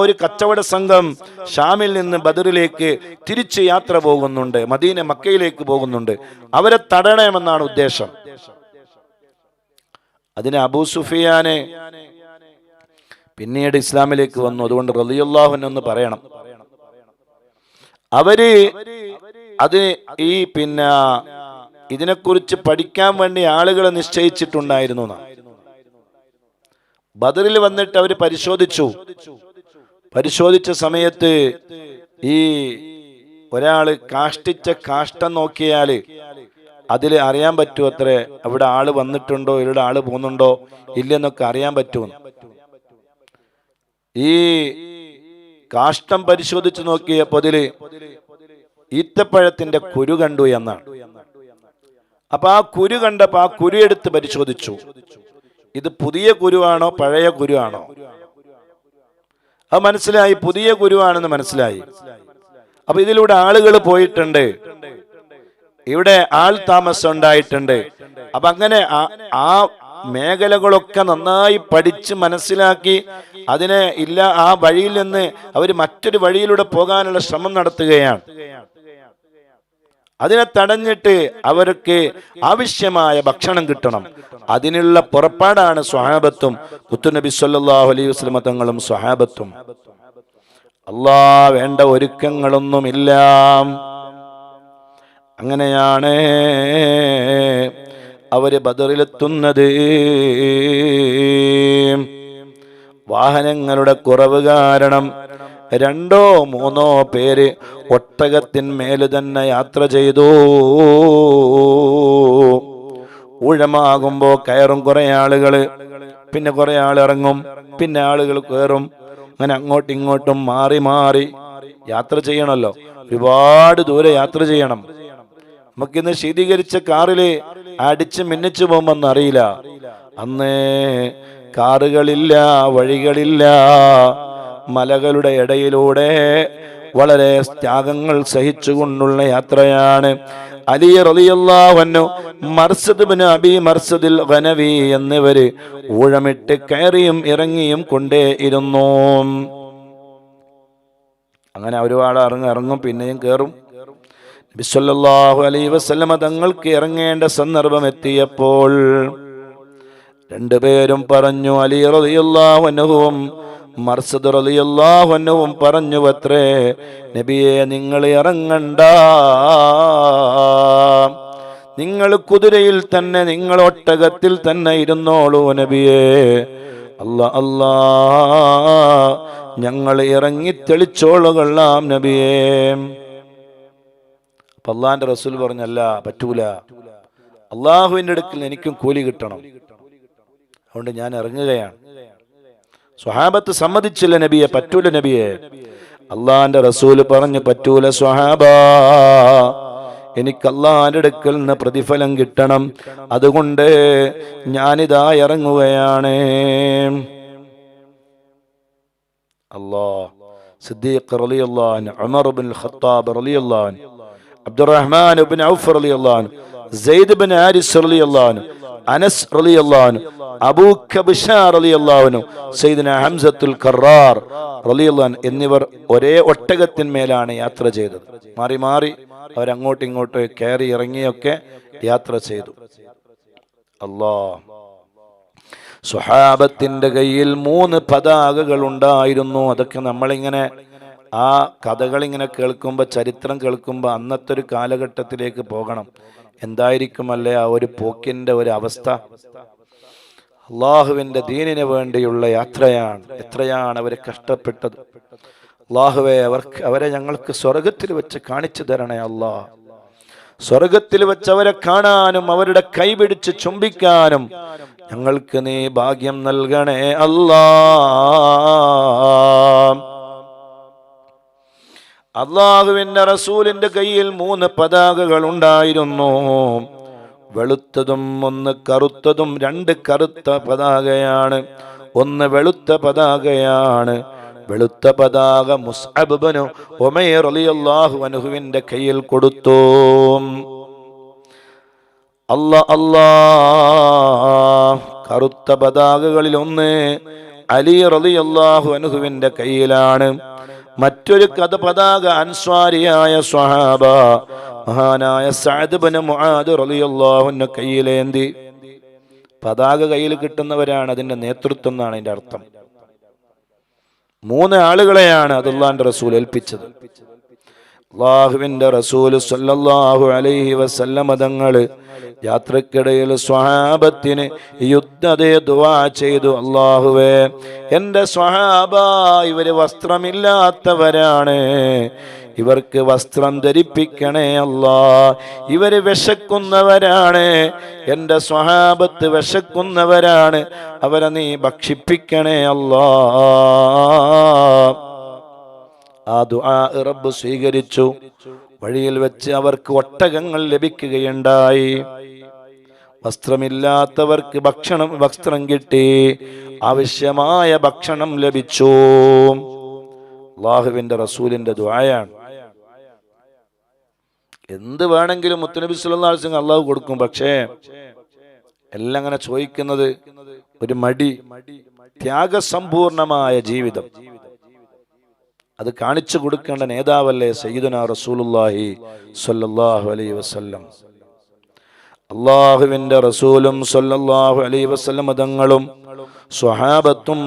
ഒരു കച്ചവട സംഘം ഷാമിൽ നിന്ന് ബദറിലേക്ക് തിരിച്ച് യാത്ര പോകുന്നുണ്ട്, മക്കയിലേക്ക് പോകുന്നുണ്ട്. അവരെ തടയണമെന്നാണ് ഉദ്ദേശം. അതിന് അബൂ സുഫിയാനെ പിന്നീട് ഇസ്ലാമിലേക്ക് വന്നു. അതുകൊണ്ട് റളിയല്ലാഹു അൻഹു എന്ന് പറയണം. ഇതിനെക്കുറിച്ച് പഠിക്കാൻ വേണ്ടി ആളുകളെ നിശ്ചയിച്ചിട്ടുണ്ടായിരുന്നു. ബദറിൽ വന്നിട്ട് അവർ പരിശോധിച്ച സമയത്ത് ഈ ഒരാള് കാഷ്ടിച്ച കാഷ്ടം നോക്കിയാല് അതിൽ അറിയാൻ പറ്റുമോ അത്രേ അവിടെ ആള് വന്നിട്ടുണ്ടോ, ഇവിടെ ആള് പോകുന്നുണ്ടോ ഇല്ലെന്നൊക്കെ അറിയാൻ പറ്റുമെന്ന്. ഈ കാഷ്ടം പരിശോധിച്ച് നോക്കിയപ്പോൾ അതില് ഈത്തപ്പഴത്തിന്റെ കുരു കണ്ടു എന്നാണ്. അപ്പൊ ആ കുരു കണ്ടപ്പോ ആ കുരു എടുത്ത് പരിശോധിച്ചു. ഇത് പുതിയ കുരുവാണോ പഴയ കുരുവാണോ? അത് മനസ്സിലായി, പുതിയ കുരുവാണെന്ന് മനസ്സിലായി. അപ്പൊ ഇതിലൂടെ ആളുകൾ പോയിട്ടുണ്ട്, ഇവിടെ ആൾ താമസം ഉണ്ടായിട്ടുണ്ട്. അപ്പൊ അങ്ങനെ ആ മേഖലകളൊക്കെ നന്നായി പഠിച്ച് മനസ്സിലാക്കി ആ വഴിയിൽ നിന്ന് അവർ മറ്റൊരു വഴിയിലൂടെ പോകാനുള്ള ശ്രമം നടത്തുകയാണ്. അതിനെ തടഞ്ഞിട്ട് അവർക്ക് ആവശ്യമായ ഭക്ഷണം കിട്ടണം. അതിനുള്ള പുറപ്പാടാണ് സ്വഹാബത്തും മുത്തുനബി സല്ലല്ലാഹു അലൈഹി വസല്ലം തങ്ങളും സ്വഹാബത്തും. വേണ്ട ഒരുക്കങ്ങളൊന്നുമില്ല. അങ്ങനെയാണ് അവര് ബദറിലെത്തുന്നത്. വാഹനങ്ങളുടെ കുറവ് കാരണം 2-3 പേര് ഒട്ടകത്തിന്മേൽ തന്നെ യാത്ര ചെയ്തു. ഊഴമാകുമ്പോ കയറും കുറെ ആളുകള്, പിന്നെ കുറെ ആൾ ഇറങ്ങും, പിന്നെ ആളുകൾ കയറും. അങ്ങനെ അങ്ങോട്ടും ഇങ്ങോട്ടും മാറി മാറി യാത്ര ചെയ്യണമല്ലോ. ഒരുപാട് ദൂരെ യാത്ര ചെയ്യണം. നമുക്കിന്ന് ശീതീകരിച്ച കാറില് അടിച്ച് മിന്നിച്ചു പോകുമെന്ന് അറിയില്ല. അന്ന് കാറുകളില്ല, വഴികളില്ല. മലകളുടെ ഇടയിലൂടെ വളരെ ത്യാഗങ്ങൾ സഹിച്ചുകൊണ്ടുള്ള യാത്രയാണ്. അലി റളിയല്ലാഹു അൻഹു, മർസദ് ഇബ്നു അബി മർസദിൽ ഗനവി എന്നിവര് ഊഴമിട്ട് കയറിയും ഇറങ്ങിയും കൊണ്ടേയിരുന്നു. അങ്ങനെ ഒരുപാട് ഇറങ്ങും, പിന്നെയും കയറും. നബി സല്ലല്ലാഹു അലൈഹി വസല്ലമ തങ്ങൾക്ക് ഇറങ്ങേണ്ട സന്ദർഭം എത്തിയപ്പോൾ 2 പേരും പറഞ്ഞു, അലി റളിയല്ലാഹു അൻഹുവും മർസദ് റളിയല്ലാഹു അൻഹുവും പറഞ്ഞു അത്രേ, നബിയെ നിങ്ങൾ ഇറങ്ങണ്ട, നിങ്ങൾ കുതിരയിൽ തന്നെ, നിങ്ങൾ ഒട്ടകത്തിൽ തന്നെ ഇരുന്നോളൂ നബിയെ. അല്ലാ ഞങ്ങൾ ഇറങ്ങി തെളിച്ചോളുകൊള്ളാം നബിയെ. അപ്പൊ അള്ളാന്റെ റസൂൽ പറഞ്ഞല്ല, പറ്റൂല, അള്ളാഹുവിന്റെ അടുക്കൽ എനിക്കും കൂലി കിട്ടണം, അതുകൊണ്ട് ഞാൻ ഇറങ്ങുകയാണ്. സ്വഹാബത്ത് സമ്മതിച്ചില്ല നബിയെ, പറ്റൂല നബിയെ. അള്ളാന്റെ റസൂല് പറഞ്ഞു, പറ്റൂല സ്വഹാബ, എനിക്ക് അള്ളാന്റെ അടുക്കൽ നിന്ന് പ്രതിഫലം കിട്ടണം, അതുകൊണ്ട് ഞാനിതാ ഇറങ്ങുകയാണ്. സിദ്ദീഖ് റളിയല്ലാഹു അൻഹു, ഉമർ ഇബ്നുൽ ഖത്താബ് റളിയല്ലാഹു അൻഹു, അബ്ദുറഹ്മാൻ ഇബ്നു ഔഫ് റളിയല്ലാഹു അൻഹു, സെയ്ദ് ഇബ്നു ഹാരിസ് റളിയല്ലാഹു അൻഹു, അനസ് റളിയല്ലാഹു അൻഹു, അബൂ കബ്ഷ റളിയല്ലാഹു അൻഹു, സയ്യിദുനാ ഹംസത്തുൽ ഖറാർ റളിയല്ലാഹു അൻഹു എന്നിവർ ഒരേ ഒട്ടകത്തിന്മേലാണ് യാത്ര ചെയ്തത്. മാറി മാറി അവരങ്ങോട്ടും ഇങ്ങോട്ടും കയറി ഇറങ്ങിയൊക്കെ യാത്ര ചെയ്തു. സ്വഹാബത്തിന്റെ കയ്യിൽ 3 പതാകകൾ ഉണ്ടായിരുന്നു. അതൊക്കെ നമ്മളിങ്ങനെ ആ കഥകളിങ്ങനെ കേൾക്കുമ്പോൾ, ചരിത്രം കേൾക്കുമ്പോൾ അന്നത്തെ ഒരു കാലഘട്ടത്തിലേക്ക് പോകണം. എന്തായിരിക്കും അല്ലേ ആ ഒരു പോക്കിന്റെ ഒരു അവസ്ഥ? അള്ളാഹുവിന്റെ ദീനിന് വേണ്ടിയുള്ള യാത്രയാണ്. എത്രയാണ് അവരെ കഷ്ടപ്പെട്ടത്. അള്ളാഹുവേ, അവരെ ഞങ്ങൾക്ക് സ്വർഗത്തിൽ വെച്ച് കാണിച്ചു തരണേ അല്ലാ. സ്വർഗത്തിൽ വെച്ച് അവരെ കാണാനും അവരുടെ കൈപിടിച്ച് ചുംബിക്കാനും ഞങ്ങൾക്ക് നീ ഭാഗ്യം നൽകണേ അല്ലാ. അള്ളാഹുവിന്റെ റസൂലിന്റെ കയ്യിൽ 3 പതാകകൾ ഉണ്ടായിരുന്നു. വെളുത്തതും 1 കറുത്തതും. 2 കറുത്ത പതാകയാണ്, 1 വെളുത്ത പതാകയാണ്. വെളുത്ത പതാക മുസ്അബ് ഇബ്നു ഉമൈർ റളിയല്ലാഹു അൻഹുവിന്റെ കയ്യിൽ കൊടുത്തു. കറുത്ത പതാകകളിൽ 1 അലി റളിയല്ലാഹു അൻഹുവിന്റെ കയ്യിലാണ്. മറ്റൊരു പതാക അൻസ്വാരിയായ സ്വഹാബ മഹാനായ സഅദ് ഇബ്നു മുആദ് റളിയല്ലാഹു അൻഹു കയ്യിലേന്തി. പതാക കയ്യിൽ കിട്ടുന്നവരാണ് അതിന്റെ നേതൃത്വം എന്നാണ് അതിന്റെ അർത്ഥം. 3 ആളുകളെയാണ് അത് അല്ലാഹുവിന്റെ റസൂൽ ഏൽപ്പിച്ചത്. അല്ലാഹുവിന്റെ റസൂൽ സ്വല്ലല്ലാഹു അലൈഹി വസല്ലം തങ്ങള് യാത്രക്കിടയിൽ സ്വഹാബത്തിന് യുദ്ധത്തെ ദുആ ചെയ്തു. അല്ലാഹുവേ, എൻ്റെ സ്വഹാബ ഇവര് വസ്ത്രമില്ലാത്തവരാണ്, ഇവർക്ക് വസ്ത്രം ധരിപ്പിക്കണേ അല്ലാ. ഇവര് വിശക്കുന്നവരാണ്, എൻ്റെ സ്വഹാബത്ത് വിശക്കുന്നവരാണ്, അവരെ നീ ഭക്ഷിപ്പിക്കണേ അല്ലാ. ആ ദുആ റബ്ബ് സ്വീകരിച്ചു. വഴിയിൽ വെച്ച് അവർക്ക് ഒട്ടകങ്ങൾ ലഭിക്കുകയുണ്ടായി. വസ്ത്രമില്ലാത്തവർക്ക് വസ്ത്രം കിട്ടി, ആവശ്യമായ ഭക്ഷണം ലഭിച്ചു. അല്ലാഹുവിന്റെ റസൂലിന്റെ ദുആയാണ്. എന്ത് വേണമെങ്കിലും മുത്തുനബി സല്ലല്ലാഹു അലൈഹി വസല്ലം അല്ലാഹു കൊടുക്കും. പക്ഷേ എല്ലാം അങ്ങനെ ചോദിക്കുന്നത് ഒരു മടി, ത്യാഗസമ്പൂർണമായ ജീവിതം അത് കാണിച്ചു കൊടുക്കേണ്ട നേതാവല്ലേ സയ്യിദുനാ റസൂലുള്ളാഹി സ്വല്ലല്ലാഹു അലൈഹി വസല്ലം. അല്ലാഹുവിന്റെ റസൂലും സ്വല്ലല്ലാഹു അലൈഹി വസല്ലം തങ്ങളും സ്വഹാബത്തും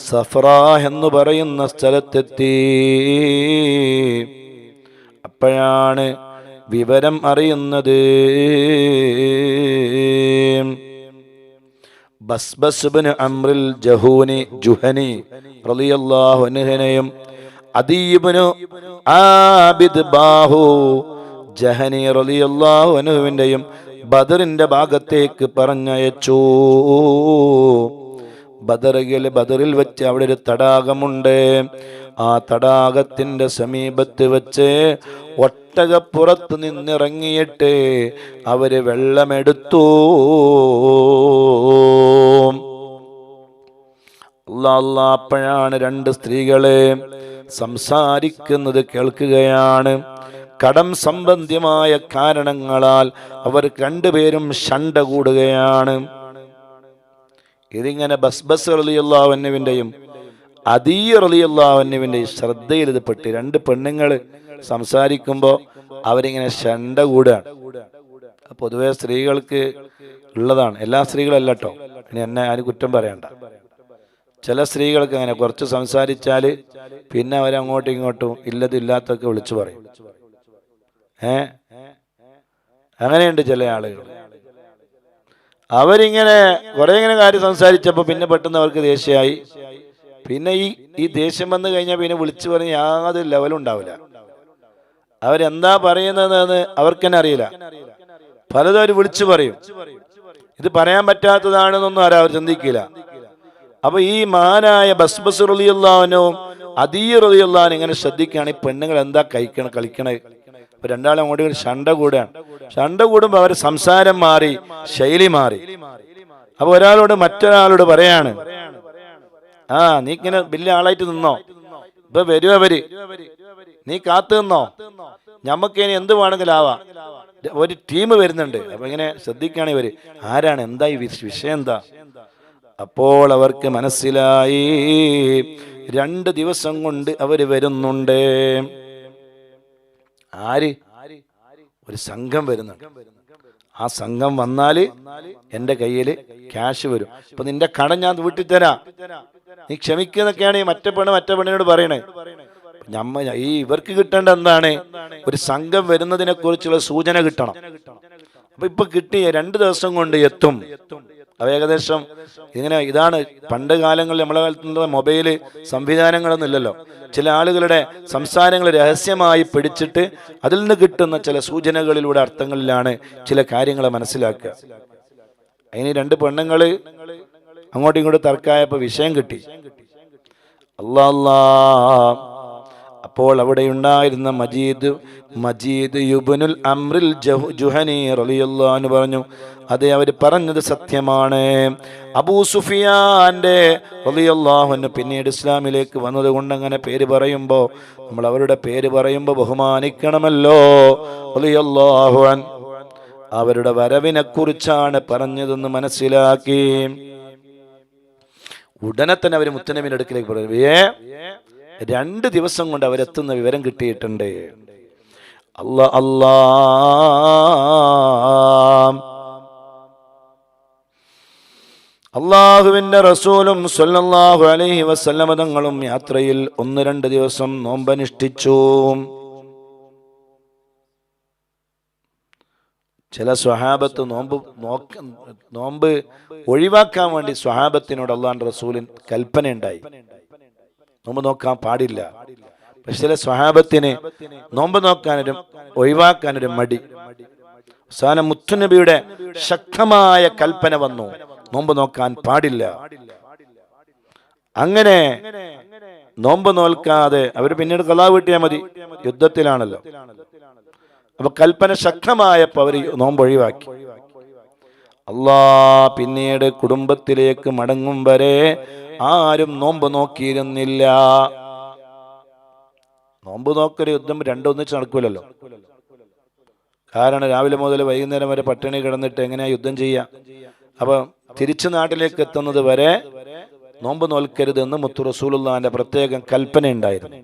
സഫറ എന്ന് പറയുന്ന സ്ഥലത്തെത്തി. അപ്പോഴാണ് വിവരം അറിയുന്നത്. ബസ്ബസ് ഇബ്നു അംറിൽ ജുഹനി റളിയല്ലാഹു അൻഹുനെയും അദീ ഇബ്നു ആബിദ് ബാഹു ജഹനി റളിയല്ലാഹു അൻഹുവിന്റെയും ബദറിന്റെ ഭാഗത്തേക്ക് പറഞ്ഞയച്ചു. ബദറിൽ വെച്ച് അവിടെ ഒരു തടാകമുണ്ട്. ആ തടാകത്തിന്റെ സമീപത്ത് വെച്ച് ഒട്ടകപ്പുറത്ത് നിന്നിറങ്ങിയിട്ട് അവര് വെള്ളമെടുത്തു. അപ്പോഴാണ് 2 സ്ത്രീകളെ സംസാരിക്കുന്നത് കേൾക്കുകയാണ്. കടം സംബന്ധിയായ കാരണങ്ങളാൽ അവർ 2 പേരും ശണ്ട കൂടുകയാണ്. ഇതിങ്ങനെ ബസ്ബസ് റളിയല്ലാഹു അൻഹുവിന്റെയും അദീ റളിയല്ലാഹു അൻഹുവിന്റെയും ശ്രദ്ധയിൽ ഇത് പെട്ട്. 2 പെണ്ണുങ്ങൾ സംസാരിക്കുമ്പോൾ അവരിങ്ങനെ ശണ്ട കൂടുകയാണ്. പൊതുവെ സ്ത്രീകൾക്ക് ഉള്ളതാണ്, എല്ലാ സ്ത്രീകളല്ല കേട്ടോ, ഇനി എന്നെ ആരും കുറ്റം പറയണ്ട. ചില സ്ത്രീകൾക്ക് അങ്ങനെ കുറച്ച് സംസാരിച്ചാൽ പിന്നെ അവരങ്ങോട്ടും ഇങ്ങോട്ടും ഇല്ലാത്തൊക്കെ വിളിച്ചു പറയും. അങ്ങനെയുണ്ട് ചില ആളുകൾ. അവരിങ്ങനെ കുറെ ഇങ്ങനെ കാര്യം സംസാരിച്ചപ്പോൾ പിന്നെ പെട്ടെന്ന് അവർക്ക് ദേഷ്യമായി. പിന്നെ ഈ ദേഷ്യം വന്നു കഴിഞ്ഞാൽ പിന്നെ വിളിച്ചു പറഞ്ഞ് യാതൊരു ലെവലും ഉണ്ടാവില്ല. അവരെന്താ പറയുന്നതെന്ന് അവർക്ക് തന്നെ അറിയില്ല. പലതും അവർ വിളിച്ചു പറയും. ഇത് പറയാൻ പറ്റാത്തതാണെന്നൊന്നും അവർ ചിന്തിക്കില്ല. അപ്പൊ ഈ മഹാനായ ബസ്ബസ് റളിയല്ലാഹു അൻഹുവും അദീ റളിയല്ലാഹു അൻഹു ഇങ്ങനെ ശ്രദ്ധിക്കുകയാണ്, ഈ പെണ്ണുങ്ങൾ എന്താ കളിക്കണേ. അപ്പൊ 2 ആളും അങ്ങോട്ട് ശണ്ട കൂടുകയാണ്. ശണ്ട കൂടുമ്പോ അവർ സംസാരം മാറി, ശൈലി മാറി. അപ്പൊ ഒരാളോട് മറ്റൊരാളോട് പറയാണ്, നീ ഇങ്ങനെ വലിയ ആളായിട്ട് നിന്നോ, ഇപ്പൊ വരും അവര്, നീ കാത്തു നിന്നോ, ഞമ്മക്ക് ഇനി എന്ത് വേണമെങ്കിലും ആവാം, ഒരു ടീം വരുന്നുണ്ട്. അപ്പൊ ഇങ്ങനെ ശ്രദ്ധിക്കുകയാണ് ഇവര്, ആരാണ്, എന്താ ഈ വിഷയം എന്താ. അപ്പോൾ അവർക്ക് മനസ്സിലായി 2 ദിവസം കൊണ്ട് അവര് വരുന്നുണ്ട്. ഒരു സംഘം വരുന്നുണ്ട്. ആ സംഘം വന്നാല് എൻ്റെ കയ്യിൽ ക്യാഷ് വരും. അപ്പൊ നിന്റെ കടം ഞാൻ വീട്ടിൽ തരാം, നീ ക്ഷമിക്കുന്നൊക്കെയാണ് ഈ മറ്റേ പെണ്ണിനോട് പറയണേ. ഇവർക്ക് കിട്ടേണ്ട എന്താണ്, ഒരു സംഘം വരുന്നതിനെ കുറിച്ചുള്ള സൂചന കിട്ടണം. അപ്പൊ ഇപ്പൊ കിട്ടിയ 2 ദിവസം കൊണ്ട് എത്തും. അവ ഏകദേശം ഇതാണ് പണ്ട് കാലങ്ങളിൽ നമ്മളെ കാലത്തുള്ള മൊബൈല് സംവിധാനങ്ങളൊന്നും ഇല്ലല്ലോ. ചില ആളുകളുടെ സംസാരങ്ങൾ രഹസ്യമായി പിടിച്ചിട്ട് അതിൽ നിന്ന് കിട്ടുന്ന ചില സൂചനകളിലൂടെ അർത്ഥങ്ങളിലാണ് ചില കാര്യങ്ങളെ മനസ്സിലാക്കുക. അതിന് 2 പെണ്ണുങ്ങള് അങ്ങോട്ടും ഇങ്ങോട്ടും തർക്കായപ്പോ വിഷയം കിട്ടി. അപ്പോൾ അവിടെ ഉണ്ടായിരുന്ന മജീദ് യുബ്നുൽ അംറിൽ ജുഹനി റളിയല്ലാഹു അൻഹു പറഞ്ഞു, അതെ, അവർ പറഞ്ഞത് സത്യമാണ്. അബൂ സുഫിയാന്റെ റളിയല്ലാഹു അൻഹു പിന്നീട് ഇസ്ലാമിലേക്ക് വന്നത് കൊണ്ട് അങ്ങനെ പേര് പറയുമ്പോൾ നമ്മൾ അവരുടെ പേര് പറയുമ്പോൾ ബഹുമാനിക്കണമല്ലോ. റളിയല്ലാഹു അൻഹു അവരുടെ വരവിനെ കുറിച്ചാണ് പറഞ്ഞതെന്ന് മനസ്സിലാക്കി. ഉടനെ തന്നെ അവർ മുത്തനബിയുടെ അടുക്കിലേക്ക് പറഞ്ഞു. 2 ദിവസം കൊണ്ട് അവരെത്തുന്ന വിവരം കിട്ടിയിട്ടുണ്ട്. അള്ളാഹുവിന്റെ റസൂലും സ്വല്ലല്ലാഹു അലൈഹി വസല്ലമ തങ്ങളും യാത്രയിൽ 1-2 ദിവസം നോമ്പനുഷ്ഠിച്ചു. ചില സ്വഹാബത്ത് നോമ്പ് ഒഴിവാക്കാൻ വേണ്ടി സ്വഹാബത്തിനോട് അള്ളാഹുവിന്റെ റസൂലിൻ കൽപ്പനയുണ്ടായി. നോമ്പ് നോക്കാൻ പാടില്ല. പക്ഷെ ചില സ്വഹാബത്തിന് നോമ്പ് ഒഴിവാക്കാനൊരു മടി. അവസാനം മുത്തുനബിയുടെ ശക്തമായ കൽപ്പന വന്നു, നോമ്പ് നോക്കാൻ പാടില്ല. അങ്ങനെ നോമ്പ് നോൽക്കാതെ അവർ പിന്നീട് ഖളാ വീട്ടിയാൽ മതി, യുദ്ധത്തിലാണല്ലോ. അപ്പൊ കൽപ്പന ശക്തമായപ്പോ അവർ നോമ്പ് ഒഴിവാക്കി. പിന്നീട് കുടുംബത്തിലേക്ക് മടങ്ങും വരെ ആരും നോമ്പ് നോക്കിയിരുന്നില്ല. നോമ്പ് നോക്കൊരു യുദ്ധം 2 ഒന്നിച്ച് നടക്കൂലല്ലോ. കാരണം രാവിലെ മുതൽ വൈകുന്നേരം വരെ പട്ടിണി കിടന്നിട്ട് എങ്ങനെയാ യുദ്ധം ചെയ്യാം? അപ്പൊ തിരിച്ചു നാട്ടിലേക്ക് എത്തുന്നത് വരെ നോമ്പ് നോൽക്കരുത് എന്ന് മുത്തു റസൂലുള്ളാഹിന്റെ പ്രത്യേകം കൽപ്പന ഉണ്ടായിരുന്നു.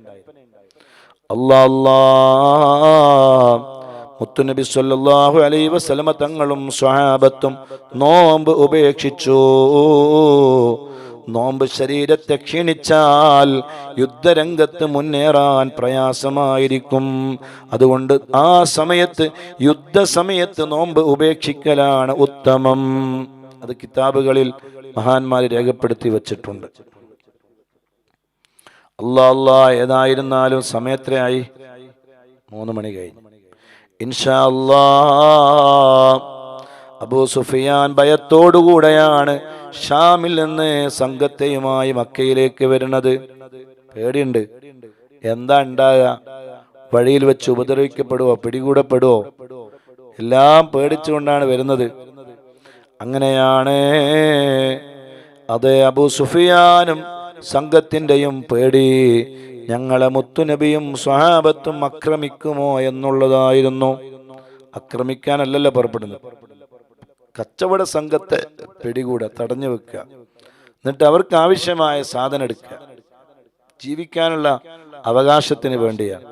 മുത്തുനബി സല്ലല്ലാഹു അലൈഹി വസല്ലമ തങ്ങളും സ്വഹാബത്തും നോമ്പ് ഉപേക്ഷിച്ചു. നോമ്പ് ശരീരത്തെ ക്ഷീണിച്ചാൽ യുദ്ധരംഗത്ത് മുന്നേറാൻ പ്രയാസമായിരിക്കും. അതുകൊണ്ട് ആ സമയത്ത്, യുദ്ധസമയത്ത് നോമ്പ് ഉപേക്ഷിക്കലാണ് ഉത്തമം. അത് കിതാബുകളിൽ മഹാന്മാർ രേഖപ്പെടുത്തി വച്ചിട്ടുണ്ട്. ഏതായിരുന്നാലും സമയത്രയായി? 3 മണി കഴിഞ്ഞു. ഇൻഷാ അല്ലാഹ് അബൂ സുഫിയാൻ ഭയത്തോടുകൂടെയാണ് ഷാമിൽ നിന്ന് സംഘത്തെയുമായി മക്കയിലേക്ക് വരുന്നത്. പേടിയുണ്ട്. എന്താ ഉണ്ടാകുക? വഴിയിൽ വെച്ച് ഉപദ്രവിക്കപ്പെടുവോ, പിടികൂടപ്പെടുവോ? എല്ലാം പേടിച്ചുകൊണ്ടാണ് വരുന്നത്. അങ്ങനെയാണ് അബൂ സുഫിയാനും സംഘത്തിൻ്റെയും പേടി ഞങ്ങളെ മുത്തുനബിയും സ്വഹാബത്തും ആക്രമിക്കുമോ എന്നുള്ളതായിരുന്നു. ആക്രമിക്കാനല്ലല്ലോ പുറപ്പെടുന്നത്, കച്ചവട സംഘത്തെ പിടികൂടുക, തടഞ്ഞു വെക്കുക, എന്നിട്ട് അവർക്ക് ആവശ്യമായ സാധനം എടുക്കുക. ജീവിക്കാനുള്ള അവകാശത്തിന് വേണ്ടിയാണ്.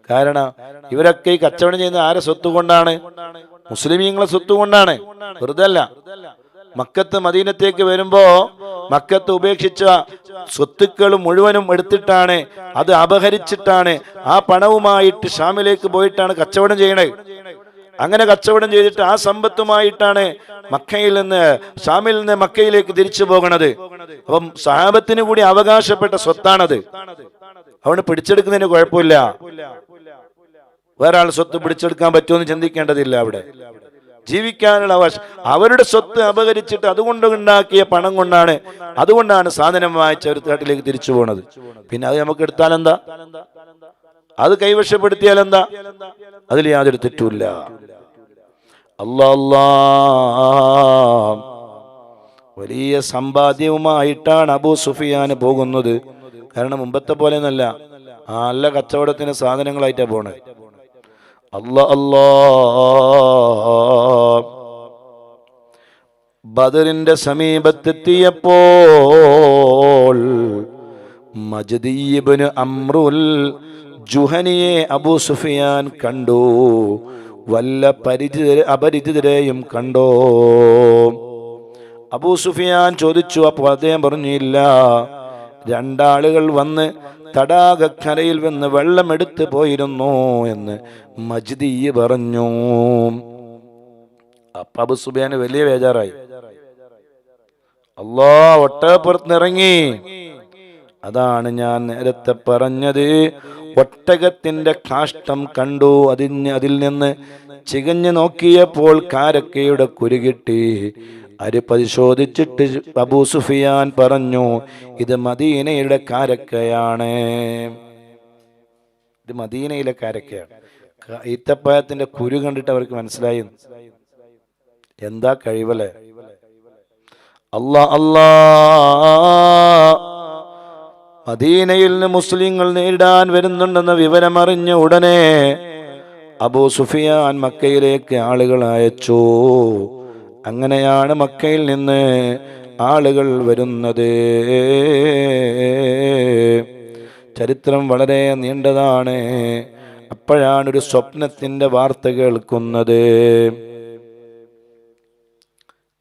കാരണം ഇവരൊക്കെ ഈ കച്ചവടം ചെയ്യുന്ന ആരെ സ്വത്ത് കൊണ്ടാണ്? മുസ്ലിമീങ്ങളെ സ്വത്ത് കൊണ്ടാണ്, വെറുതെ അല്ല. മക്കത്ത് മദീനത്തേക്ക് വരുമ്പോ മക്കത്ത് ഉപേക്ഷിച്ച സ്വത്തുക്കൾ മുഴുവനും എടുത്തിട്ടാണ്, അത് അപഹരിച്ചിട്ടാണ്, ആ പണവുമായിട്ട് ഷാമിലേക്ക് പോയിട്ടാണ് കച്ചവടം ചെയ്യണത്. അങ്ങനെ കച്ചവടം ചെയ്തിട്ട് ആ സമ്പത്തുമായിട്ടാണ് ഷാമിൽ നിന്ന് മക്കയിലേക്ക് തിരിച്ചു പോകണത്. അപ്പം സഹാബത്തിന് കൂടി അവകാശപ്പെട്ട സ്വത്താണത്. അതുകൊണ്ട് പിടിച്ചെടുക്കുന്നതിന് കുഴപ്പമില്ല. വേറെ ആൾ സ്വത്ത് പിടിച്ചെടുക്കാൻ പറ്റുമെന്ന് ചിന്തിക്കേണ്ടതില്ല. അവിടെ ജീവിക്കാനുള്ള അവകാശം, അവരുടെ സ്വത്ത് അപഹരിച്ചിട്ട് അതുകൊണ്ടുണ്ടാക്കിയ പണം കൊണ്ടാണ്, അതുകൊണ്ടാണ് സാധനം വാങ്ങിച്ച ഒരു നാട്ടിലേക്ക് തിരിച്ചു പോണത്. പിന്നെ അത് നമുക്ക് എടുത്താൽ എന്താ? അത് കൈവശപ്പെടുത്തിയാൽ എന്താ? അതിൽ യാതൊരു തെറ്റുമില്ല. വലിയ സമ്പാദ്യവുമായിട്ടാണ് അബൂ സുഫിയാൻ പോകുന്നത്. കാരണം മുമ്പത്തെ പോലെ ഒന്നല്ല, നല്ല കച്ചവടത്തിന് സാധനങ്ങളായിട്ടാണ് പോണത്. ബദറിന്റെ സമീപത്തെത്തിയപ്പോൾ മജ്ദി ഇബ്നു അംറുൽ ജുഹനിയെ അബൂ സുഫിയാൻ കണ്ടു. വല്ല അപരിചിതരെയും കണ്ടോ? അബൂ സുഫിയാൻ ചോദിച്ചു. അപ്പോൾ അദ്ദേഹം പറഞ്ഞില്ല. 2 ആളുകൾ വന്ന് തടാകക്കരയിൽ വന്ന് വെള്ളമെടുത്ത് പോയിരുന്നു എന്ന് മജ്ദി പറഞ്ഞു. അപ്പൊ അബൂ സുഫിയാൻ വലിയ ബേജാറായി. ഒട്ടകപ്പുറത്തിറങ്ങി. അതാണ് ഞാൻ നേരത്തെ പറഞ്ഞത്, ഒട്ടകത്തിന്റെ കാഷ്ടം കണ്ടു. അതിൽ നിന്ന് ചികഞ്ഞു നോക്കിയപ്പോൾ കാരക്കയുടെ കുരുകിട്ടി. അത് പരിശോധിച്ചിട്ട് അബൂ സുഫിയാൻ പറഞ്ഞു, ഇത് മദീനയുടെ കാരക്കയാണ്. ഇത് മദീനയിലെ കാരക്കയാണ്. ഈത്തപ്പഴത്തിന്റെ കുരു കണ്ടിട്ട് അവർക്ക് മനസ്സിലായി എന്താ കഴിവല്ലേ. അല്ലാ മദീനയിൽ നിന്ന് മുസ്ലിങ്ങൾ നേരിടാൻ വരുന്നുണ്ടെന്ന വിവരം അറിഞ്ഞ ഉടനെ അബൂ സുഫിയാൻ മക്കയിലേക്ക് ആളുകൾ അയച്ചു. അങ്ങനെയാണ് മക്കയിൽ നിന്ന് ആളുകൾ വരുന്നത്. ചരിത്രം വളരെ നീണ്ടതാണ്. അപ്പോഴാണ് ഒരു സ്വപ്നത്തിന്റെ വാർത്ത കേൾക്കുന്നത്.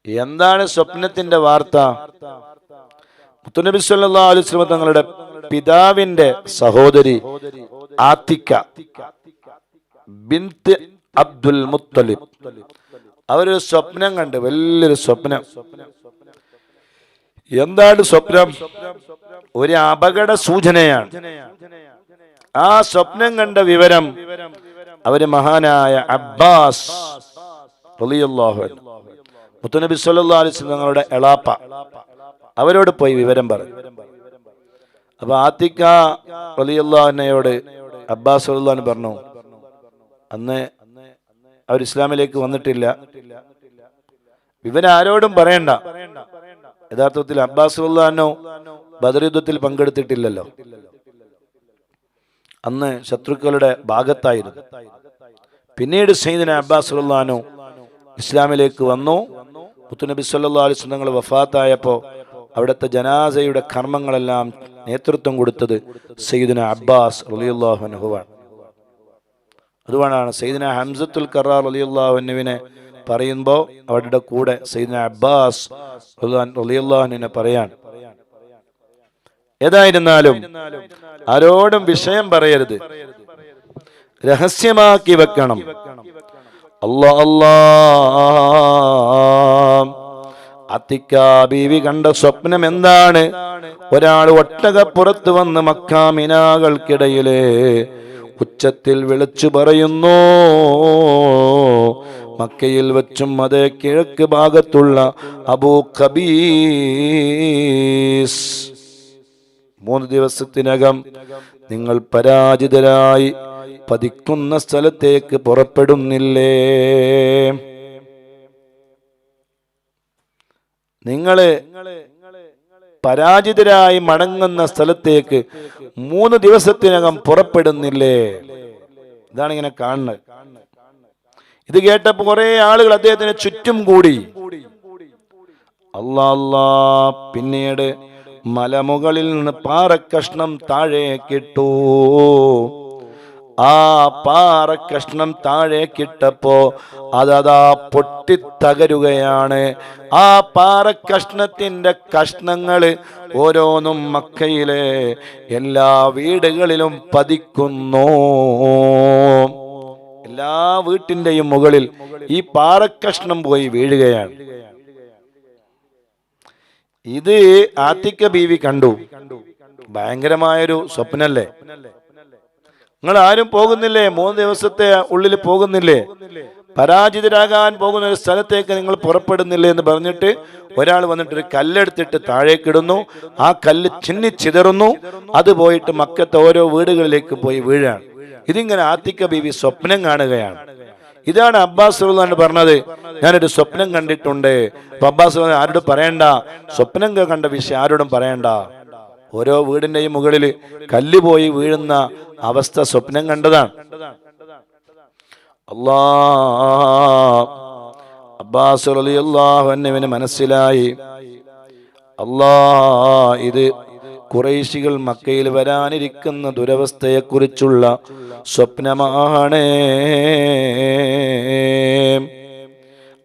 എന്താണ് സ്വപ്നത്തിന്റെ വാർത്ത? മുത്തുനബി സല്ലല്ലാഹു അലൈഹി വസല്ലം തങ്ങളുടെ പിതാവിന്റെ സഹോദരി ആത്തിക്ക ബിൻത് അബ്ദുൽ മുത്തലിബ് അവരൊരു സ്വപ്നം കണ്ട്, വലിയൊരു സ്വപ്നം. എന്താണ് സ്വപ്നം? ഒരു അപകട സൂചനയാണ്. ആ സ്വപ്നം കണ്ട വിവരം അവര് മഹാനായ അബ്ബാസ് റളിയല്ലാഹു അൻഹു മുത്തുനബി സല്ലല്ലാഹു അലൈഹി വസല്ലം തങ്ങളുടെ എളാപ്പ അവരോട് പോയി വിവരം പറഞ്ഞു. അപ്പൊ ആത്തിക്ക റളിയല്ലാഹു അൻഹയോട് അബ്ബാസ് റളിയല്ലാഹു അൻഹു പറഞ്ഞു, അന്ന് അവർ ഇസ്ലാമിലേക്ക് വന്നിട്ടില്ല, വിവരം ആരോടും പറയണ്ട. യഥാർത്ഥത്തിൽ അബ്ബാസ് റളിയല്ലാഹു അൻഹു ബദർ യുദ്ധത്തിൽ പങ്കെടുത്തിട്ടില്ലല്ലോ, അന്ന് ശത്രുക്കളുടെ ഭാഗത്തായിരുന്നു. പിന്നീട് സയ്യിദുനാ അബ്ബാസ് റളിയല്ലാഹു അൻഹു ഇസ്ലാമിലേക്ക് വന്നു. മുത്തുനബി സല്ലല്ലാഹു അലൈഹി വസല്ലം തങ്ങൾ വഫാത്തായപ്പോൾ അവിടുത്തെ ജനാസയുടെ കർമ്മങ്ങളെല്ലാം നേതൃത്വം കൊടുത്തത് സയ്യിദുനാ അബ്ബാസ് റളിയല്ലാഹു അൻഹുവാണ്. അതുകൊണ്ടാണ് സയ്യിദുനാ ഹംസത്തുൽ കറാർ റളിയല്ലാഹു അൻഹുവിനെ പറയുമ്പോൾ അവരുടെ കൂടെ സയ്യിദുനാ അബ്ബാസ് റളിയല്ലാഹു അൻഹുവിനെ പറയാൻ. ഏതായിരുന്നാലും ആരോടും വിഷയം പറയരുത്, രഹസ്യമാക്കി വെക്കണം. അല്ലാ ആത്തിക്ക ബീവി കണ്ട സ്വപ്നം എന്താണ്? ഒരാൾ ഒട്ടകപ്പുറത്ത് വന്ന് മക്കാമിനാകൾക്കിടയില് ഉച്ചത്തിൽ വിളിച്ചു പറയുന്നു, മക്കയിൽ വെച്ചും അതേ കിഴക്ക് ഭാഗത്തുള്ള അബൂ ഖബീസ് 3 ദിവസത്തിനകം നിങ്ങൾ പരാജിതരായി പതിക്കുന്ന സ്ഥലത്തേക്ക് പുറപ്പെടുന്നില്ലേ? നിങ്ങള് പരാജിതരായി മടങ്ങുന്ന സ്ഥലത്തേക്ക് 3 ദിവസത്തിനകം പുറപ്പെടുന്നില്ലേ? ഇതാണ് ഇങ്ങനെ കാണുന്നത്. ഇത് കേട്ടപ്പോ കുറെ ആളുകൾ അദ്ദേഹത്തിന് ചുറ്റും കൂടി. അല്ലാ പിന്നീട് മലമുകളിൽ നിന്ന് പാറക്കഷ്ണം താഴേക്കിട്ടു. ആ പാറക്കഷ്ണം താഴേക്കിട്ടപ്പോ അതതാ പൊട്ടിത്തകരുകയാണ്. ആ പാറക്കഷ്ണത്തിന്റെ കഷ്ണങ്ങള് ഓരോന്നും മക്കയിലെ എല്ലാ വീടുകളിലും പതിക്കുന്നു. എല്ലാ വീട്ടിന്റെയും മുകളിൽ ഈ പാറക്കഷ്ണം പോയി വീഴുകയാണ്. ഇത് ആത്തിക്ക ബീവി കണ്ടു. ഭയങ്കരമായൊരു സ്വപ്നല്ലേ. നിങ്ങൾ ആരും പോകുന്നില്ലേ? 3 ദിവസത്തെ ഉള്ളിൽ പോകുന്നില്ലേ? പരാജിതരാകാൻ പോകുന്ന ഒരു സ്ഥലത്തേക്ക് നിങ്ങൾ പുറപ്പെടുന്നില്ലേ എന്ന് പറഞ്ഞിട്ട് ഒരാൾ വന്നിട്ട് ഒരു കല്ലെടുത്തിട്ട് താഴേക്കിടുന്നു. ആ കല്ല് ചിന്നിച്ചിതറുന്നു. അത് പോയിട്ട് മക്കത്തെ ഓരോ വീടുകളിലേക്ക് പോയി വീഴാണ്. ഇതിങ്ങനെ ആത്തിക്ക ബീവി സ്വപ്നം കാണുകയാണ്. ഇതാണ് അബ്ബാസ് റളിയല്ലാഹു അൻഹു പറഞ്ഞത്, ഞാനൊരു സ്വപ്നം കണ്ടിട്ടുണ്ട്. അപ്പൊ അബ്ബാസ് റളിയല്ലാഹു അൻഹു ആരോടും പറയണ്ട, സ്വപ്നം കണ്ട വിഷയം ആരോടും പറയണ്ട. ഓരോ വീടിന്റെയും മുകളിൽ കല്ല് പോയി വീഴുന്ന അവസ്ഥ സ്വപ്നം കണ്ടതാണ്. അബ്ബാസ് റളിയല്ലാഹു അൻഹുവിന് മനസ്സിലായി, ഇത് ഖുറൈശികൾ മക്കയിൽ വരാനിരിക്കുന്ന ദുരവസ്ഥയെക്കുറിച്ചുള്ള സ്വപ്നമാണ്.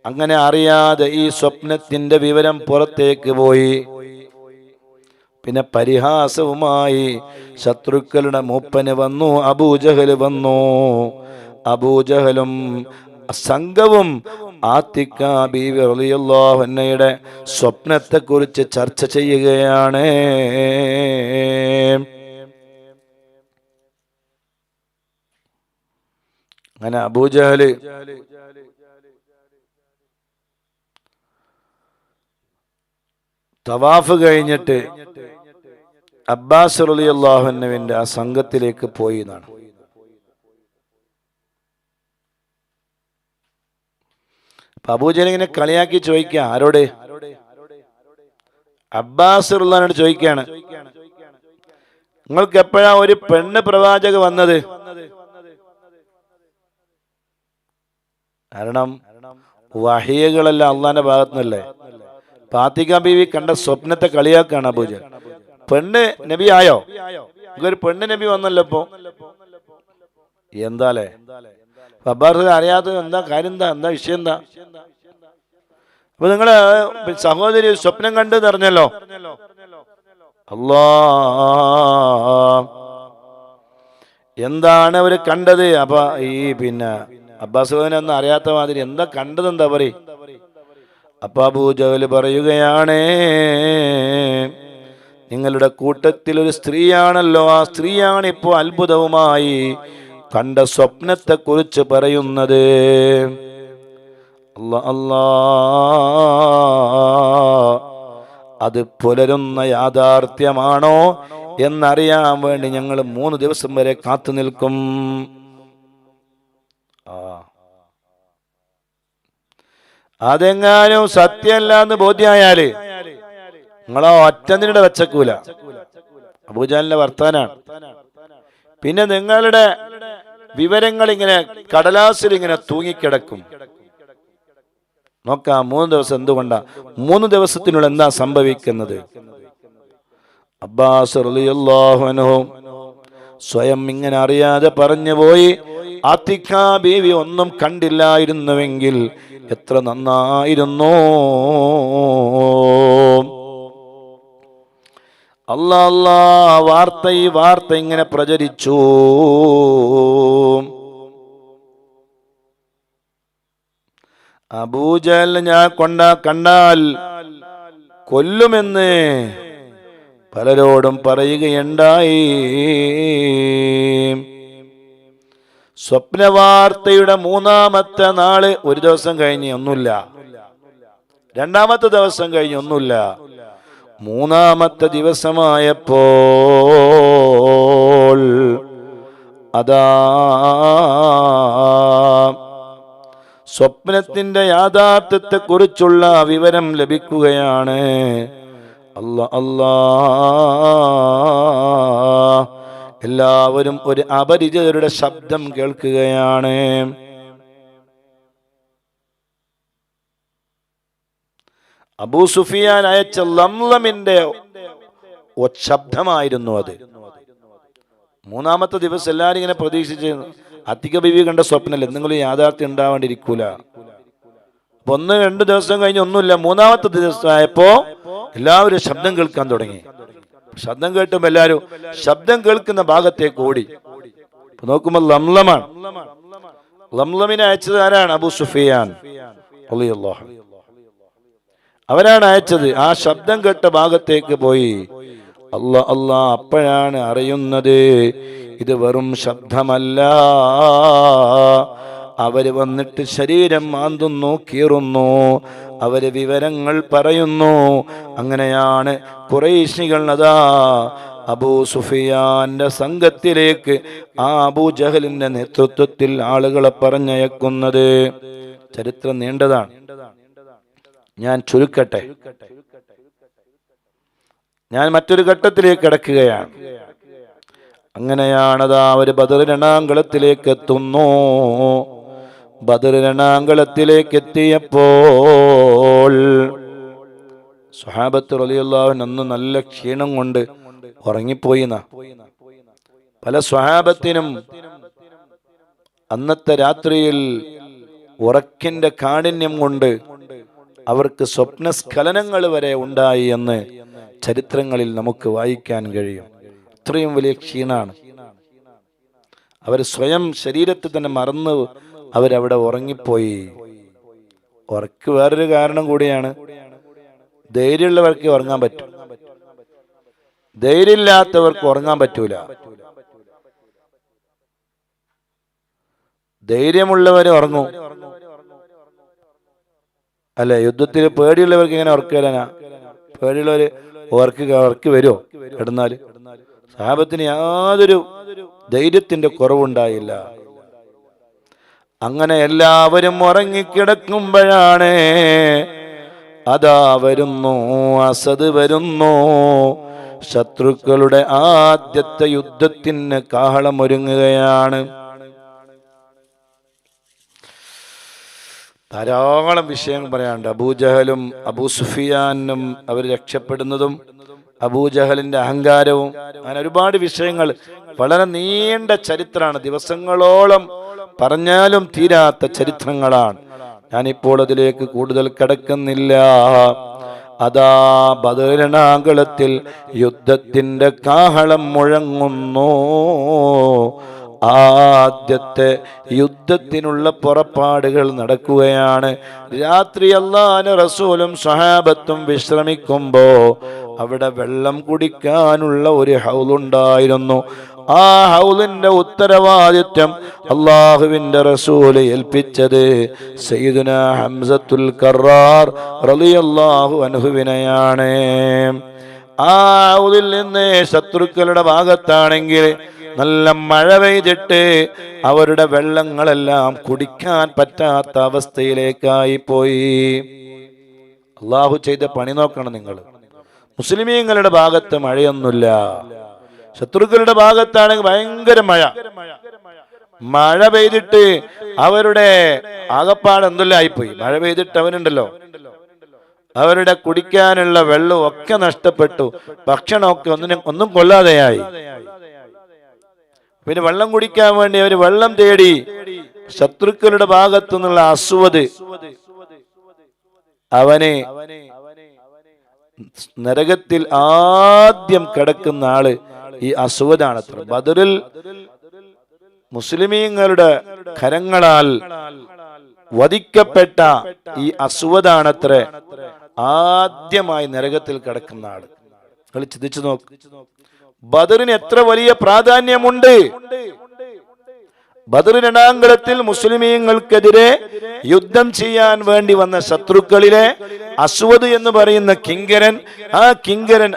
അങ്ങനെ അറിയാതെ ഈ സ്വപ്നത്തിന്റെ വിവരം പുറത്തേക്ക് പോയി. പിന്നെ പരിഹാസവുമായി ശത്രുക്കളുടെ മൂപ്പന് വന്നു, അബൂജഹൽ വന്നു. അബൂജഹലും സംഘവും ആത്തിക്ക ബീവി റളിയല്ലാഹു അൻഹയുടെ സ്വപ്നത്തെക്കുറിച്ച് ചർച്ച ചെയ്യുകയാണ്. അങ്ങനെ അബൂജഹൽ തവാഫ് കഴിഞ്ഞിട്ട് അബ്ബാസ് റളിയല്ലാഹു അൻഹുവിന്റെ ആ സംഘത്തിലേക്ക് പോയി എന്നാണ്. അബൂജഹൽ ഇങ്ങനെ കളിയാക്കി ചോദിക്കുക, ആരോട്? അബ്ബാസ് റളിയല്ലാഹു ചോദിക്കുകയാണ്, നിങ്ങൾക്ക് എപ്പോഴാ ഒരു പെണ്ണ് പ്രവാചക വന്നത്? കാരണം വഹിയകളെല്ലാം അള്ളാന്റെ ഭാഗത്തുനിന്നല്ലേ. ഫാത്തിമ ബീവി കണ്ട സ്വപ്നത്തെ കളിയാക്കാണ് അബൂജഹൽ. പെണ്ണ് നബി ആയോ? ഒരു പെണ്ണ് നബി വന്നല്ലോ ഇപ്പോ, എന്താലേ? അബ്ബാസ് അറിയാതെ എന്താ കാര്യം, എന്താ വിഷയം, എന്താ? അപ്പൊ നിങ്ങള് സഹോദരി സ്വപ്നം കണ്ടു പറഞ്ഞല്ലോ. അല്ലാ, എന്താണ് അവര് കണ്ടത്? അപ്പൊ ഈ അബ്ബാസ് ഒന്നും അറിയാത്ത മാതിരി എന്താ കണ്ടത്, എന്താ പറയും? അപ്പൊ അബൂജഹൽ പറയുകയാണ്, നിങ്ങളുടെ കൂട്ടത്തിൽ ഒരു സ്ത്രീയാണല്ലോ, ആ സ്ത്രീയാണ് ഇപ്പോ അത്ഭുതവുമായി കണ്ട സ്വപ്നത്തെ കുറിച്ച് പറയുന്നത്. അല്ലാ അല്ലാ, അത് പുലരുന്ന യാഥാർത്ഥ്യമാണോ എന്നറിയാൻ വേണ്ടി ഞങ്ങൾ 3 ദിവസം വരെ കാത്തു നിൽക്കും. അതെങ്ങാനും സത്യമല്ല എന്ന് ബോധ്യമായാല് നിങ്ങളോ ഒറ്റന്നിടെ വെച്ചക്കൂല. അബൂജഹലിന്റെ വർത്താനാണ്. പിന്നെ നിങ്ങളുടെ വിവരങ്ങൾ ഇങ്ങനെ കടലാസിൽ ഇങ്ങനെ തൂങ്ങിക്കിടക്കും. നോക്കാം 3 ദിവസം എന്തുകൊണ്ടാ, 3 ദിവസത്തിനുള്ള എന്താ സംഭവിക്കുന്നത്? അബ്ബാസ് റളിയല്ലാഹു അൻഹു സ്വയം ഇങ്ങനെ അറിയാതെ പറഞ്ഞു പോയി, ആതിഖ ബീവി ഒന്നും കണ്ടില്ലായിരുന്നുവെങ്കിൽ എത്ര നന്നായിരുന്നു. അല്ലാ, ഈ വാർത്ത ഇങ്ങനെ പ്രചരിച്ചു. അബൂജഹൽ ഞാൻ കണ്ടാൽ കൊല്ലുമെന്ന് പലരോടും പറയുകയുണ്ടായി. സ്വപ്നവാർത്തയുടെ 3-ാമത്തെ നാള്, ഒരു ദിവസം കഴിഞ്ഞ് ഒന്നുമില്ല, 2-ാമത്തെ ദിവസം കഴിഞ്ഞ് ഒന്നുമില്ല, 3-ാമത്തെ ദിവസമായപ്പോൾ അതാ സ്വപ്നത്തിന്റെ യാഥാർത്ഥ്യത്തെ കുറിച്ചുള്ള വിവരം ലഭിക്കുകയാണ്. അല്ലാ, എല്ലാവരും ഒരു അപരിചിതരുടെ ശബ്ദം കേൾക്കുകയാണ്. അബൂ സുഫിയാൻ അയച്ച ലംലമിന്റെ ശബ്ദമായിരുന്നു അത്. 3-ാമത്തെ ദിവസം എല്ലാരും ഇങ്ങനെ പ്രതീക്ഷിച്ച്, അത്തിക ബീവി കണ്ട സ്വപ്നല്ലേ, എന്തെങ്കിലും യാഥാർത്ഥ്യം ഉണ്ടാവാണ്ടിരിക്കൂല. 1-2 ദിവസം കഴിഞ്ഞ് ഒന്നുമില്ല, 3-ാമത്തെ ദിവസമായപ്പോ എല്ലാവരും ശബ്ദം കേൾക്കാൻ തുടങ്ങി. ശബ്ദം കേട്ടുമ്പോ എല്ലാരും ശബ്ദം കേൾക്കുന്ന ഭാഗത്തേക്ക് ഓടി. നോക്കുമ്പോ ലംലമാണ്. ലംലമിനെ അയച്ചത് ആരാണ്? അബൂ സുഫിയാൻ റളിയല്ലാഹു അൻഹു. അവരാണ് അയച്ചത്. ആ ശബ്ദം കേട്ട ഭാഗത്തേക്ക് പോയി. അല്ലാ, അപ്പോഴാണ് അറിയുന്നത് ഇത് വെറും ശബ്ദമല്ല. അവര് വന്നിട്ട് ശരീരം മാന്തുന്നു, കീറുന്നു, അവര് വിവരങ്ങൾ പറയുന്നു. അങ്ങനെയാണ് ഖുറൈശികൾ അതാ അബൂ സുഫിയാന്റെ സംഘത്തിലേക്ക് ആ അബൂജഹലിന്റെ നേതൃത്വത്തിൽ ആളുകളെ പറഞ്ഞയക്കുന്നത്. ചരിത്രം നീണ്ടതാണ്, ഞാൻ ചുരുക്കട്ടെ. ഞാൻ മറ്റൊരു ഘട്ടത്തിലേക്ക് കടക്കുകയാണ്. അങ്ങനെയാണതാ അവര് ബദർ രണാങ്കളത്തിലേക്ക് എത്തുന്നു. ബദർ രണാങ്കളത്തിലേക്ക് എത്തിയപ്പോൾ സ്വഹാബത്ത് റളിയല്ലാഹു അൻഹു നല്ല ക്ഷീണം കൊണ്ട് ഉറങ്ങിപ്പോയി. പല സ്വഹാബത്തിനും അന്നത്തെ രാത്രിയിൽ ഉറക്കിന്റെ കാഠിന്യം കൊണ്ട് അവർക്ക് സ്വപ്നസ്ഖലനങ്ങൾ വരെ ഉണ്ടായി എന്ന് ചരിത്രങ്ങളിൽ നമുക്ക് വായിക്കാൻ കഴിയും. അത്രയും വലിയ ക്ഷീണാണ്. അവർ സ്വയം ശരീരത്തെ തന്നെ മറന്ന് അവരവിടെ ഉറങ്ങിപ്പോയി. ഉറക്ക് വേറൊരു കാരണം കൂടിയാണ്. ധൈര്യമുള്ളവർക്ക് ഉറങ്ങാൻ പറ്റും, ധൈര്യമില്ലാത്തവർക്ക് ഉറങ്ങാൻ പറ്റൂല. ധൈര്യമുള്ളവർ ഉറങ്ങും അല്ലെ? യുദ്ധത്തിൽ പേടിയുള്ളവർക്ക് എങ്ങനെ ഉറക്ക് വരാനാ? പേടിയുള്ളവര് ഉറക്ക് വരുമോ കിടന്നാല്? സഹാബത്തിന് യാതൊരു ധൈര്യത്തിന്റെ കുറവുണ്ടായില്ല. അങ്ങനെ എല്ലാവരും ഉറങ്ങിക്കിടക്കുമ്പോഴാണ് അതാ വരുന്നു, അസദ് വരുന്നു. ശത്രുക്കളുടെ ആദ്യത്തെ യുദ്ധത്തിന് കാഹളമൊരുങ്ങുകയാണ്. ധാരാളം വിഷയങ്ങൾ പറയാനുണ്ട്. അബൂജഹലും അബൂ സുഫിയാനും അവർ രക്ഷപ്പെടുന്നതും അബൂജഹലിന്റെ അഹങ്കാരവും, അങ്ങനെ ഒരുപാട് വിഷയങ്ങൾ. വളരെ നീണ്ട ചരിത്രമാണ്, ദിവസങ്ങളോളം പറഞ്ഞാലും തീരാത്ത ചരിത്രങ്ങളാണ്. ഞാനിപ്പോൾ അതിലേക്ക് കൂടുതൽ കടക്കുന്നില്ല. അതാ ബദറിനാങ്കളത്തിൽ യുദ്ധത്തിന്റെ കാഹളം മുഴങ്ങുന്നു. ആദ്യത്തെ യുദ്ധത്തിനുള്ള പുറപ്പാടുകൾ നടക്കുകയാണ്. രാത്രി അല്ലാഹുവിന്റെ റസൂലും സ്വഹാബത്തും വിശ്രമിക്കുമ്പോ അവിടെ വെള്ളം കുടിക്കാനുള്ള ഒരു ഹൗലുണ്ടായിരുന്നു. ആ ഹൗലിന്റെ ഉത്തരവാദിത്വം അള്ളാഹുവിന്റെ റസൂല് ഏൽപ്പിച്ചത് സയ്യിദുനാ ഹംസത്തുൽ കറാർ റളിയല്ലാഹു അൻഹുവിനെയാണ്. ആ ഹൗലിൽ നിന്ന് ശത്രുക്കളുടെ ഭാഗത്താണെങ്കിൽ നല്ല മഴ പെയ്തിട്ട് അവരുടെ വെള്ളങ്ങളെല്ലാം കുടിക്കാൻ പറ്റാത്ത അവസ്ഥയിലേക്കായി പോയി. അള്ളാഹു ചെയ്ത പണി നോക്കണം നിങ്ങൾ. മുസ്ലിമീങ്ങളുടെ ഭാഗത്ത് മഴയൊന്നുമില്ല, ശത്രുക്കളുടെ ഭാഗത്താണെങ്കിൽ ഭയങ്കര മഴ പെയ്തിട്ട് അവരുടെ ആകപ്പാട് എന്തെല്ലാം ആയിപ്പോയി. മഴ പെയ്തിട്ട് അവനുണ്ടല്ലോ, അവരുടെ കുടിക്കാനുള്ള വെള്ളവും ഒക്കെ നഷ്ടപ്പെട്ടു, ഭക്ഷണമൊക്കെ ഒന്നും കൊള്ളാതെയായി. പിന്നെ വെള്ളം കുടിക്കാൻ വേണ്ടി അവർ വെള്ളം തേടി. ശത്രുക്കളുടെ ഭാഗത്തു നിന്നുള്ള അസ്വദ്, അവന് നരകത്തിൽ ആദ്യം കിടക്കുന്ന ആള് ഈ അസ്വദാണത്ര. ബദറിൽ മുസ്ലിമീങ്ങളുടെ കരങ്ങളാൽ വധിക്കപ്പെട്ട ഈ അസ്വദാണത്ര ആദ്യമായി നരകത്തിൽ കിടക്കുന്ന ആള്. നിങ്ങൾ ചിന്തിച്ചു നോക്ക്, ബദറിന് എത്ര വലിയ പ്രാധാന്യമുണ്ട്. ബദർ രണാങ്കളത്തിൽ മുസ്ലിമീങ്ങൾക്കെതിരെ യുദ്ധം ചെയ്യാൻ വേണ്ടി വന്ന ശത്രുക്കളിലെ അസ്വദ് എന്ന് പറയുന്ന കിങ്കരൻ, ആ കിങ്കരൻ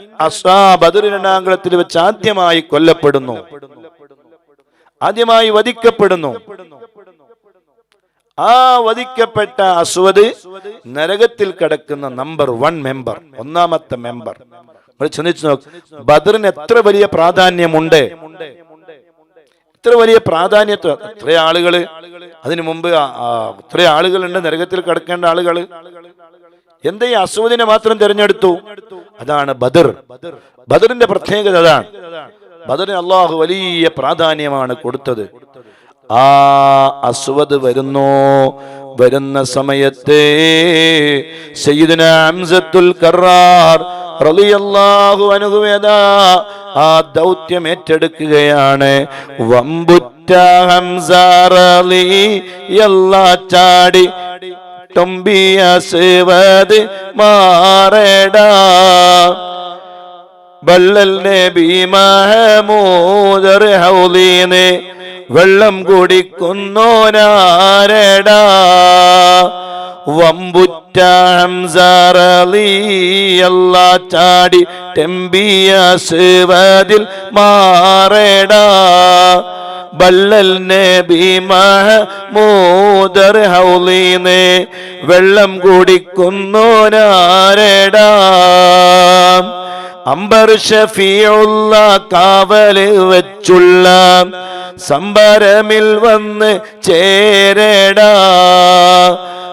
ബദർ രണാങ്കളത്തിൽ വെച്ച് ആദ്യമായി കൊല്ലപ്പെടുന്നു, ആദ്യമായി വധിക്കപ്പെടുന്നു. ആ വധിക്കപ്പെട്ട അസ്വദ് നരകത്തിൽ കിടക്കുന്ന നമ്പർ 1 മെമ്പർ, ഒന്നാമത്തെ മെമ്പർ. നമ്മൾ ചിന്തിച്ചു നോക്ക്, ബദറിന് എത്ര വലിയ പ്രാധാന്യമുണ്ട്, എത്ര വലിയ പ്രാധാന്യത്വ. എത്ര ആളുകള് അതിനു മുമ്പ് എത്ര ആളുകളുണ്ട് നരകത്തിൽ കിടക്കേണ്ട ആളുകള്. എന്താ ഈ അസ്വദിനെ മാത്രം തിരഞ്ഞെടുത്തു? അതാണ് ബദർ. ബദറിന്റെ പ്രത്യേകത അതാണ്. ബദറിന് അള്ളാഹു വലിയ പ്രാധാന്യമാണ് കൊടുത്തത്. ആ അസ്വദ് വരുന്ന സമയത്ത് സയ്യിദുനാ ഹംസത്തുൽ കറാർ റളിയല്ലാഹു അൻഹു ആ ദൗത്യം ഏറ്റെടുക്കുകയാണ്. വമ്പുറ്റ ഹംസ റളിയല്ലാഹു ചാടി ടൊമ്പിയ സവദ് മാറടാ ബല്ലൽ നബി മഹമൂദർ ഹൗലീനെ വെള്ളം കുടിക്കുന്നോനാരടാ. വമ്പുറ്റ ഹംസ റളിയല്ലാഹു ചാടി ടെമ്പിയ സവദിൽ മാറടാ ബല്ലൽ നബി മഹമൂദർ ഹൗലീനെ വെള്ളം കുടിക്കുന്നോനാരടാ. അംബർ ഷഫീഉള്ള കാവല് വെച്ചുള്ള സംബരമിൽ വന്ന് ചേരടാ.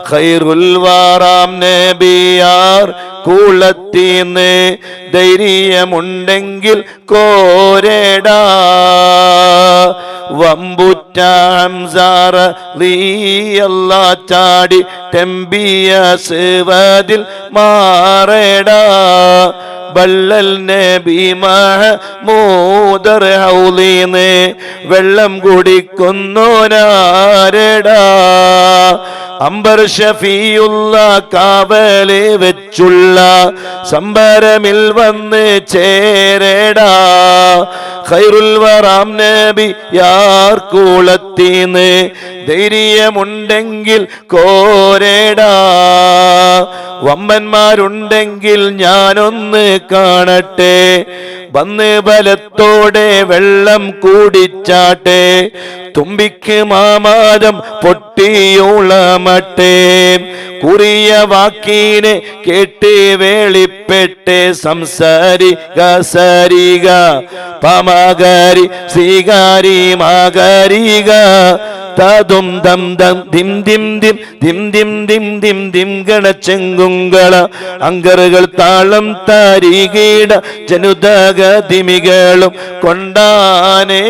ഖൈറുൽ വറാം നബിയാർ കൂളത്തീന്ന് ധൈര്യമുണ്ടെങ്കിൽ കോരടാ. വമ്പുറ്റ ഹംസ റളിയല്ലാഹു ചാടി ടെമ്പിയ സവദിൽ മാറടാ ബല്ലൽ നബി മഹമൂദർ ഹൗലീനെ വെള്ളം കുടിക്കുന്നോനാരടാ. അംബർ ഷഫീഉള്ള കാവല് വെച്ചുള്ള സംബരമിൽ വന്ന് ചേരടാ. ഖൈറുൽ വറാം നബി യാർ കൂളത്തീന്ന് ധൈര്യമുണ്ടെങ്കിൽ കോരടാ. വമ്പന്മാരുണ്ടെങ്കിൽ ഞാനൊന്ന് കാണട്ടെ വന്ന് ബലത്തോടെ വെള്ളം കൂടിച്ചാട്ടെ, തുമ്പിക്ക് മാമാദം പൊട്ടിയുളമട്ടെ. കുറിയ വാക്കിനെ കേട്ട് വേളിപ്പെട്ട് സംസാരിക സരിക പമകാരി ശ്രീകാരി മാകാരിക തതും ദം ദം ദിം ദിം ദിം ദിം ദിം ദിം ദിം ദിം ഗണച്ചെങ്കുങ്കള അങ്കറുകൾ താളം താരികീട ജനുദഗതിമികളും കൊണ്ടാനേ.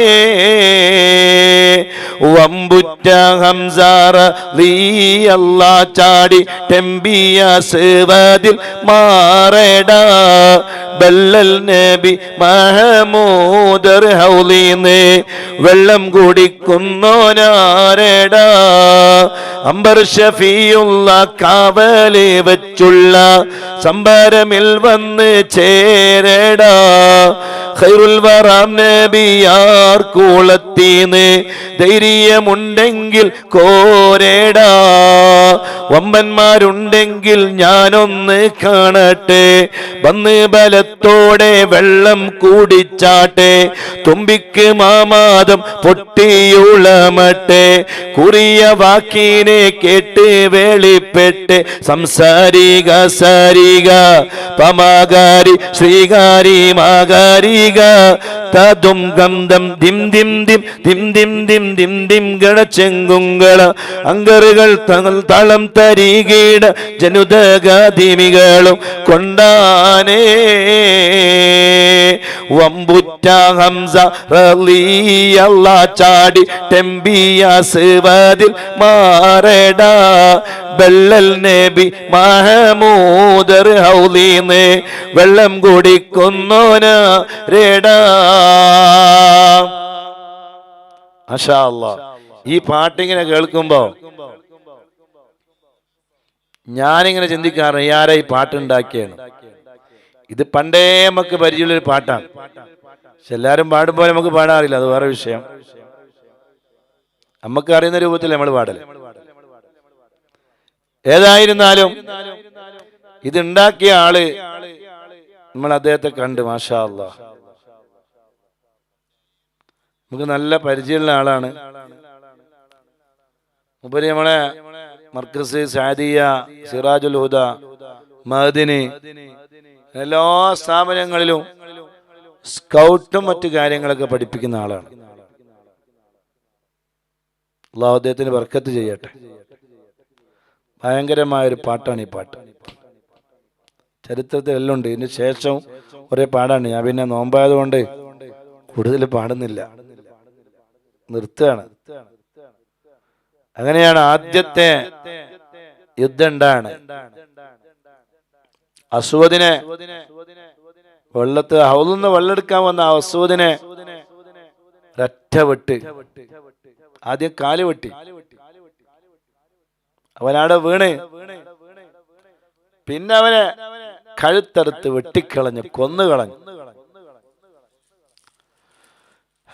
വമ്പുറ്റ ഹംസാറ അല്ലാ ചാടി ടെമ്പിയ സേവതിൽ മാറടാ. ബല്ലൽ നബി മഹമൂദർ ഹൗലീന്ന് വെള്ളം കുടിക്കുന്നോനാരടാ. അംബർ ഷഫിയുള്ള കാവലെ വെച്ചുള്ള സംബരമിൽ വന്ന് ചേരടാ. ഖൈറുൽ വറാം നബിയാർ കൂളത്തീന്ന് ധൈര്യമുണ്ടെങ്കിൽ കോരേടാ. വമ്പന്മാരുണ്ടെങ്കിൽ ഞാനൊന്ന് കാണട്ടെ, വന്ന് ബലത്തോടെ വെള്ളം കൂടിച്ചാട്ടെ, തുമ്പിക്ക് മാമാദം പൊട്ടിയുളമട്ടെ. കുറിയ വാക്കിനെ കേട്ട് വേളിപ്പെട്ട് സംസാരിക സരിക പമകാരി ശ്രീകാരി മാകാരിക തതും ഗന്ധം ദിം ദിം ദിം ദിം ദിം ദിം ദിം ദിം ഗണച്ചെങ്കുങ്കള അങ്കറുകൾ തളം തരികീട ജനുദഗതിമികളും കൊണ്ടാനേ. വമ്പുറ്റ ഹംസ റളിയല്ലാ ചാടി ടെമ്പിയ സേവതിൽ മാറടാ. ബല്ലൽ നബി മഹമൂദർ ഹൗലീന്ന് വെള്ളം കുടിക്കുന്നോനാരടാ. മാഷാ അല്ലാഹ്. ഈ പാട്ടിങ്ങനെ കേൾക്കുമ്പോ ഞാനിങ്ങനെ ചിന്തിക്കാറ്, ആരാ ഈ പാട്ടുണ്ടാക്കിയാണ്? ഇത് പണ്ടേ നമുക്ക് പരിചയമുള്ളൊരു പാട്ടാണ്. പക്ഷെ എല്ലാവരും പാടുമ്പോൾ നമുക്ക് പാടാറില്ല, അത് വേറെ വിഷയം. നമുക്ക് അറിയുന്ന രൂപത്തിൽ നമ്മൾ പാടല്. ഏതായിരുന്നാലും ഇത് ഉണ്ടാക്കിയ ആള് നമ്മൾ അദ്ദേഹത്തെ കണ്ട് മാഷാ അല്ലാഹ് നമുക്ക് നല്ല പരിചയമുള്ള ആളാണ്. ഉപരി നമ്മളെ മർക്കസ് സാദിയ സിറാജുൽ ഹുദ മഅദിനി എല്ലാ സ്ഥാപനങ്ങളിലും സ്കൗട്ടും മറ്റു കാര്യങ്ങളൊക്കെ പഠിപ്പിക്കുന്ന ആളാണ്. അല്ലാഹു അദ്ദേഹത്തിന് ബർക്കത്ത് ചെയ്യട്ടെ. ഭയങ്കരമായൊരു പാട്ടാണ് ഈ പാട്ട്. ചരിത്രത്തിൽ എല്ലാം ഉണ്ട്. ഇതിന് ശേഷം ഒരേ പാടാണ്. ഞാൻ പിന്നെ നോമ്പായതുകൊണ്ട് കൂടുതൽ പാടുന്നില്ല, നിർത്തുകയാണ്. അങ്ങനെയാണ് ആദ്യത്തെ യുദ്ധം ഉണ്ടാണ്. അസ്വദിനെ വെള്ളത്ത് ഹൗലിന്ന് വെള്ളെടുക്കാൻ വന്ന അസ്വദിനെ ഒരൊറ്റ വെട്ട്, ആദ്യം കാല് വെട്ടി, അവനവിടെ വീണ്, പിന്നെ അവനെ കഴുത്തറുത്ത് വെട്ടിക്കളഞ്ഞ് കൊന്നുകളഞ്ഞു.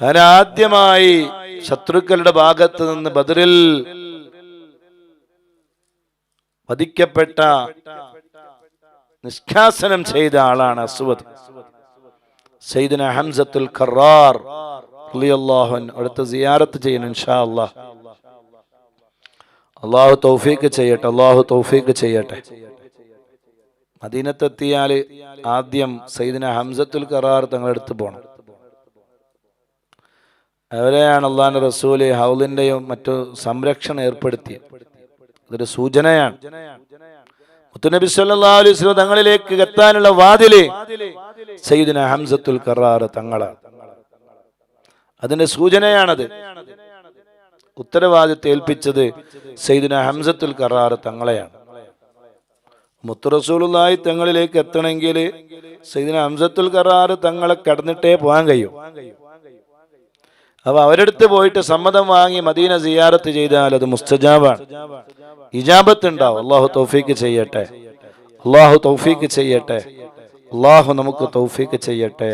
അവനാദ്യമായി ശത്രുക്കളുടെ ഭാഗത്ത് നിന്ന് ബദറിൽ വധിക്കപ്പെട്ട നിഷ്കാസനം ചെയ്ത ആളാണ് അസ്വദ്. സയ്യിദുന ഹംസത്തുൽ ഖറാർ റളിയല്ലാഹു അൻഹു അടുത്ത സിയാറത്ത് ചെയ്യണം ഇൻഷാ അല്ലാഹ്. അല്ലാഹു തൗഫീഖ് ചെയ്യട്ടെ, അല്ലാഹു തൗഫീഖ് ചെയ്യട്ടെ. മദീനത്തെത്തിയാൽ ആദ്യം സയ്യിദുന ഹംസത്തുൽ ഖറാർ തങ്ങളെടുത്ത് പോകണം. അവരെയാണ് അള്ളാഹുവിന്റെ റസൂല് ഹൗലിന്റെയും മറ്റു സംരക്ഷണം ഏർപ്പെടുത്തിയത്. ഇതൊരു സൂചനയാണ്. മുത്തുനബി സല്ലല്ലാഹു അലൈഹി വസല്ലം തങ്ങളിലേക്ക് എത്താനുള്ള വാതില് സയ്യിദുന ഹംസത്തുൽ ഖറാർ തങ്ങളാണ്. അതിന്റെ സൂചനയാണത്. ഉത്തരവാദിത്വം ഏൽപ്പിച്ചത് സയ്യിദുന ഹംസത്തുൽ ഖറാർ തങ്ങളെയാണ്. മുത്തു റസൂലുള്ളാഹി തങ്ങളിലേക്ക് എത്തണമെങ്കിൽ സയ്യിദുന ഹംസത്തുൽ ഖറാർ തങ്ങളെ കടന്നിട്ടേ പോകാൻ കഴിയും. അപ്പൊ അവരെടുത്ത് പോയിട്ട് സമ്മതം വാങ്ങി മദീന സിയാറത്ത് ചെയ്താൽ അത് മുസ്തജാബാണ്, ഇജാബത്ത് ഉണ്ടാവും. അല്ലാഹു തൗഫീഖ് ചെയ്യട്ടെ, അല്ലാഹു തൗഫീഖ് ചെയ്യട്ടെ, അല്ലാഹു നമുക്ക് തൗഫീഖ് ചെയ്യട്ടെ.